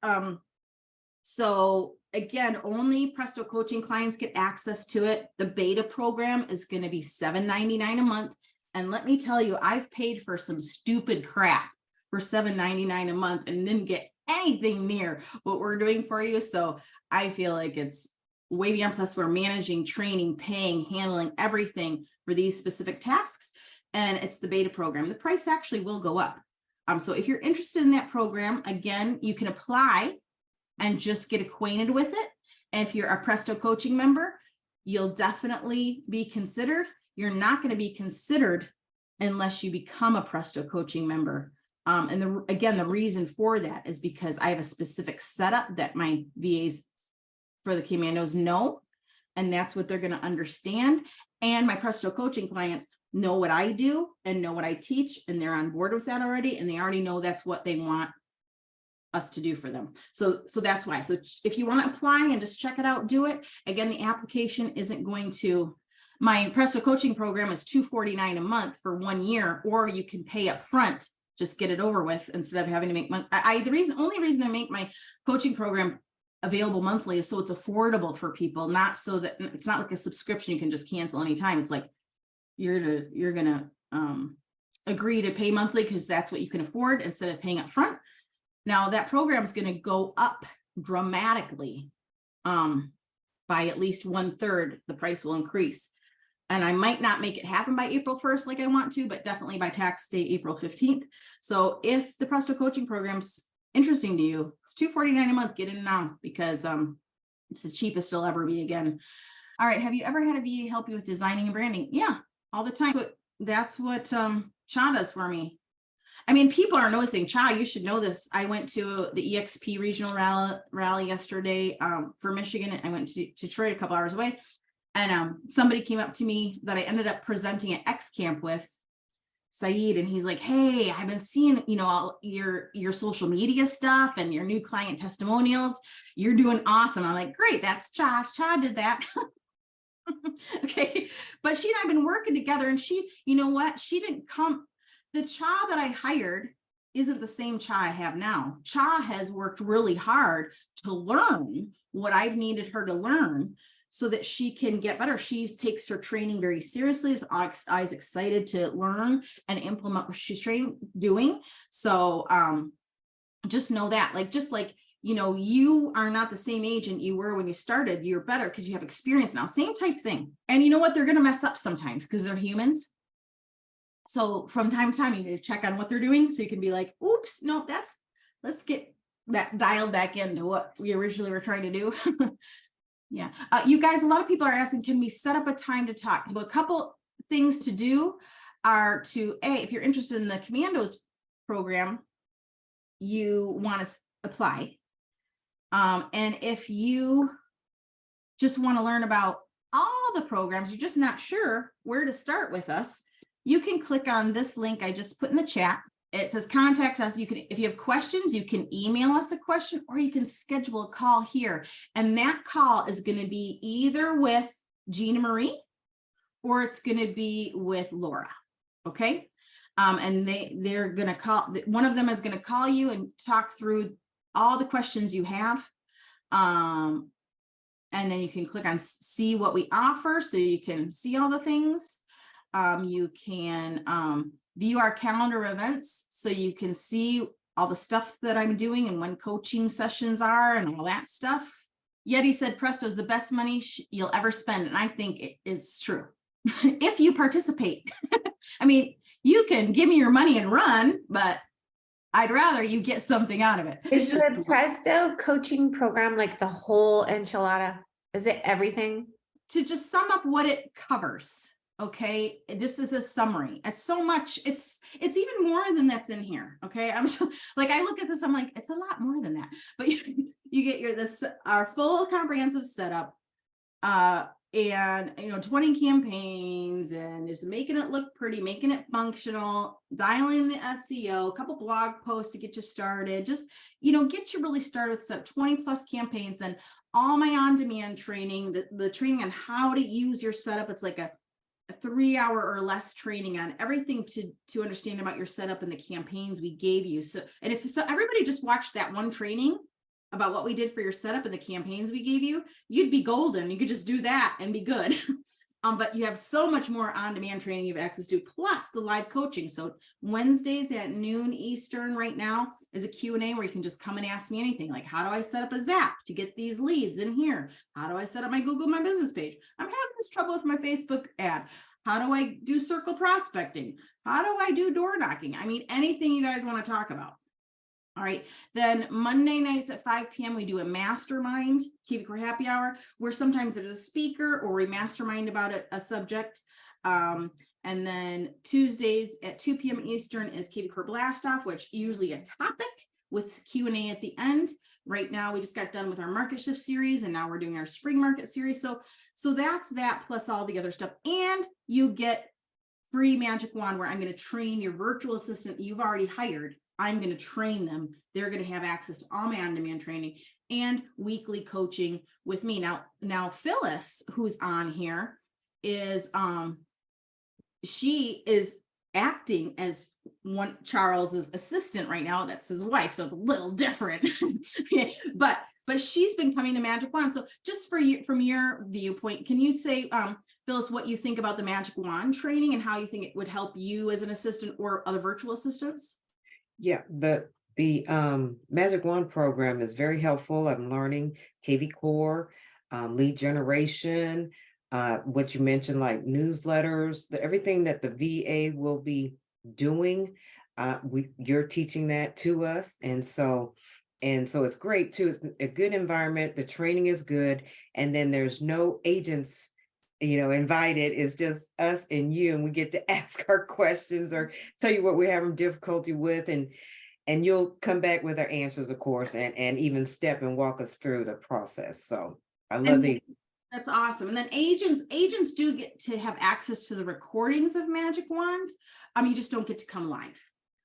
so again, only Presto coaching clients get access to it. The beta program is going to be $7.99 a month. And let me tell you, I've paid for some stupid crap for $7.99 a month and didn't get anything near what we're doing for you. So I feel like it's way beyond. Plus we're managing, training, paying, handling everything for these specific tasks. And it's the beta program. The price actually will go up. So if you're interested in that program, again, you can apply and just get acquainted with it. And if you're a Presto coaching member, you'll definitely be considered. You're not going to be considered unless you become a Presto coaching member. And the reason for that is because I have a specific setup that my VAs for the Kommandos know, and that's what they're going to understand. And my Presto coaching clients know what I do and know what I teach, and they're on board with that already, and they already know that's what they want us to do for them. So that's why. So if you want to apply and just check it out, do it. Again, the application isn't going to, my Presto coaching program is $249 a month for 1 year, or you can pay up front, just get it over with instead of having to make money. The only reason I make my coaching program available monthly is so it's affordable for people, not so that it's not like a subscription you can just cancel anytime. It's like you're gonna agree to pay monthly because that's what you can afford instead of paying up front. Now that program is going to go up dramatically by at least 1/3. The price will increase, and I might not make it happen by April 1st like I want to, but definitely by tax day April 15th. So if the Presto coaching program's interesting to you, it's $249 a month. Get in now because it's the cheapest it'll ever be again. All right. Have you ever had a VA help you with designing and branding? Yeah, all the time. So that's what Cha does for me. I mean, people are noticing. Cha, you should know this. I went to the EXP regional rally yesterday for Michigan. I went to Detroit, a couple hours away, and somebody came up to me that I ended up presenting at X Camp with, Saeed, and he's like, "Hey, I've been seeing, all your social media stuff and your new client testimonials. You're doing awesome." I'm like, "Great, that's Cha. Cha did that." Okay, but she and I've been working together, and she, you know what? She didn't come. The Cha that I hired isn't the same Cha I have now. Cha has worked really hard to learn what I've needed her to learn so that she can get better. She takes her training very seriously. I was excited to learn and implement what she's doing. So just know that, just like you are not the same agent you were when you started. You're better because you have experience now. Same type thing. And you know what? They're going to mess up sometimes because they're humans. So from time to time, you need to check on what they're doing. So you can be like, oops, no, let's get that dialed back into what we originally were trying to do. Yeah. You guys, a lot of people are asking, can we set up a time to talk? Well, a couple things to do are to, if you're interested in the Kommandos program, you want to apply. And if you just want to learn about all the programs, you're just not sure where to start with us, you can click on this link I just put in the chat. It says contact us. You can, if you have questions, you can email us a question, or you can schedule a call here. And that call is going to be either with Gina Marie or it's going to be with Laura. Okay. And they're going to call, one of them is going to call you and talk through all the questions you have. And then you can click on see what we offer, so you can see all the things. You can view our calendar events, so you can see all the stuff that I'm doing and when coaching sessions are and all that stuff. Yeti said Presto is the best money you'll ever spend. And I think it's true. If you participate. I mean, you can give me your money and run, but I'd rather you get something out of it. Is the Presto coaching program like the whole enchilada? Is it everything? To just sum up what it covers, okay, this is a summary. It's so much, it's even more than that's in here, okay? I'm just, like, I look at this, I'm like, it's a lot more than that. But you get our full comprehensive setup, and 20 campaigns, and just making it look pretty, making it functional, dialing the SEO, a couple blog posts to get you started, just get you really started with some 20 plus campaigns. Then all my on-demand training, the training on how to use your setup. It's like a 3-hour or less training on everything to understand about your setup and the campaigns we gave you. So, and if everybody just watched that one training about what we did for your setup and the campaigns we gave you, you'd be golden. You could just do that and be good. But you have so much more on-demand training you have access to, plus the live coaching. So Wednesdays at noon Eastern right now is a Q&A where you can just come and ask me anything, like, how do I set up a Zap to get these leads in here? How do I set up my Google My Business page? I'm having this trouble with my Facebook ad. How do I do circle prospecting? How do I do door knocking? I mean, anything you guys want to talk about. All right. Then Monday nights at 5 p.m. we do a mastermind kvCore happy hour, where sometimes there's a speaker or we mastermind about a subject. And then Tuesdays at 2 p.m. Eastern is kvCore blast off, which usually a topic with Q&A at the end. Right now we just got done with our market shift series, and now we're doing our spring market series. So that's that, plus all the other stuff. And you get free magic wand, where I'm going to train your virtual assistant you've already hired. I'm going to train them. They're going to have access to all my on-demand training and weekly coaching with me. Now Phyllis, who's on here, is she is acting as Charles's assistant right now. That's his wife, so it's a little different. but she's been coming to Magic Wand. So just from your viewpoint, can you say, Phyllis, what you think about the Magic Wand training and how you think it would help you as an assistant or other virtual assistants? Yeah, the Magic Wand program is very helpful. I'm learning kvCore, lead generation, what you mentioned, like newsletters, everything that the VA will be doing. You're teaching that to us. And so it's great too. It's a good environment. The training is good. And then there's no agents invited. It's just us and you, and we get to ask our questions or tell you what we're having difficulty with, and you'll come back with our answers, of course, and even step and walk us through the process. So I love these. That's awesome. And then agents do get to have access to the recordings of Magic Wand. You just don't get to come live,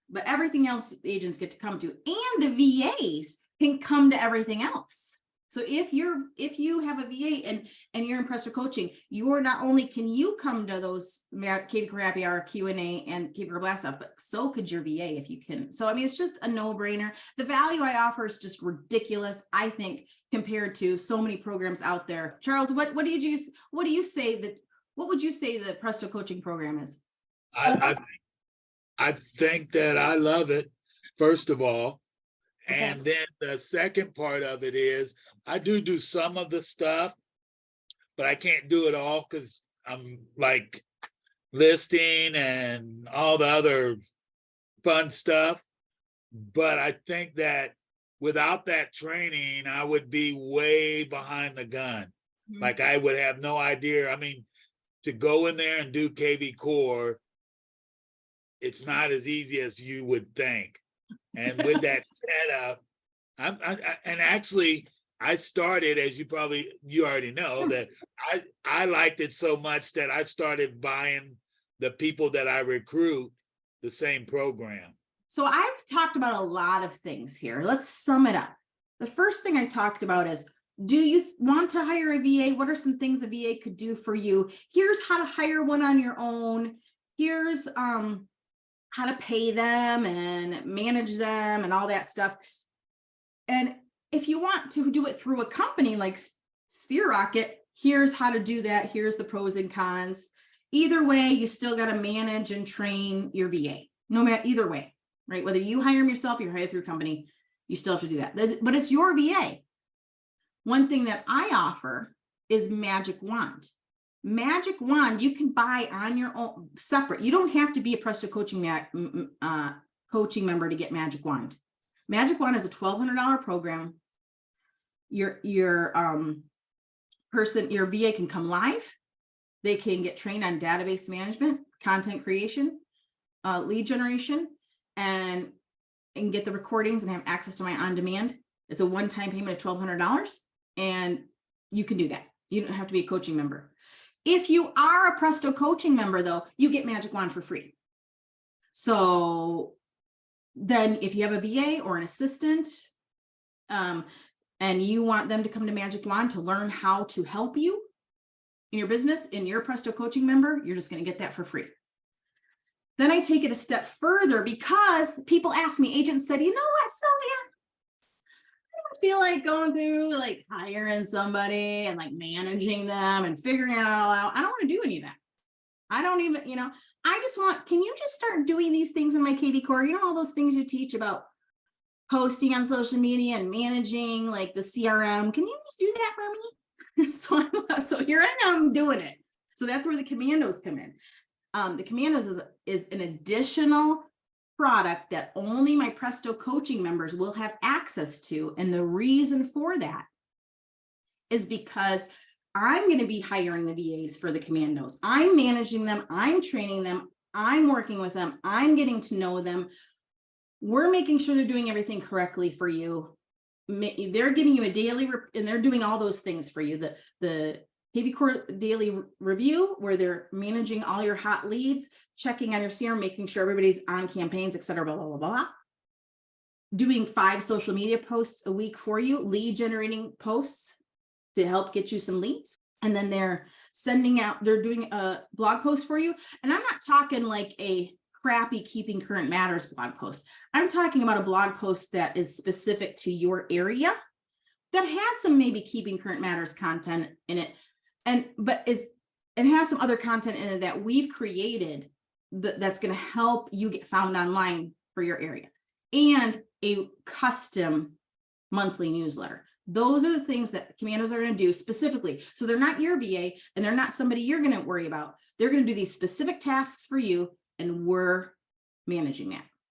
but everything else agents get to come to, and the VAs can come to everything else. So if you have a VA and you're in Presto coaching, you're not only can you come to those kvCore happy hour Q&A and kvCore blast off, but so could your VA if you can. So I mean, it's just a no-brainer. The value I offer is just ridiculous, I think, compared to so many programs out there. Charles, what would you say the Presto coaching program is? I think that I love it, first of all, And then the second part of it is I do some of the stuff, but I can't do it all because I'm like listing and all the other fun stuff. But I think that without that training, I would be way behind the gun. Mhm. Like I would have no idea. I mean, to go in there and do kvCore, it's not as easy as you would think. And with that setup, and actually I started, as you already know, that I liked it so much that I started buying the people that I recruit the same program. So I've talked about a lot of things here. Let's sum it up. The first thing I talked about is, do you want to hire a VA? What are some things a VA could do for you? Here's how to hire one on your own. Here's how to pay them and manage them and all that stuff. And if you want to do it through a company like Sphere Rocket, here's how to do that. Here's the pros and cons. Either way, you still got to manage and train your VA, no matter either way, right? Whether you hire them yourself, you're hired through a company, you still have to do that. But it's your VA. One thing that I offer is Magic Wand. Magic Wand, you can buy on your own, separate. You don't have to be a Presto coaching coaching member to get Magic Wand. Magic Wand is a $1,200 program. Your VA can come live. They can get trained on database management, content creation, lead generation, and get the recordings and have access to my on-demand. It's a one-time payment of $1,200, and you can do that. You don't have to be a coaching member. If you are a Presto coaching member, though, you get Magic Wand for free. So then if you have a VA or an assistant, and you want them to come to Magic Wand to learn how to help you in your business, and you're a Presto coaching member, you're just going to get that for free. Then I take it a step further, because people ask me, agents said, you know what, Sylvia, I don't feel like going through like hiring somebody and like managing them and figuring it all out. I don't want to do any of that. I don't even, I just want, can you just start doing these things in my kvCore? You know, all those things you teach about posting on social media and managing like the CRM. Can you just do that for me? So here I am doing it. So that's where the Kommandos come in. The Kommandos is an additional product that only my Presto coaching members will have access to. And the reason for that is because I'm going to be hiring the VAs for the Kommandos. I'm managing them. I'm training them. I'm working with them. I'm getting to know them. We're making sure they're doing everything correctly for you. They're giving you a daily, and they're doing all those things for you. The kvCore daily review, where they're managing all your hot leads, checking on your CRM, making sure everybody's on campaigns, et cetera, blah, blah, blah, blah. Doing 5 social media posts a week for you, lead generating posts to help get you some leads. And then they're doing a blog post for you. And I'm not talking like a crappy Keeping Current Matters blog post. I'm talking about a blog post that is specific to your area, that has some maybe Keeping Current Matters content in it. But it has some other content in it that we've created that's going to help you get found online for your area, and a custom monthly newsletter. Those are the things that Kommandos are going to do specifically. So they're not your VA, and they're not somebody you're going to worry about. They're going to do these specific tasks for you, and we're managing that.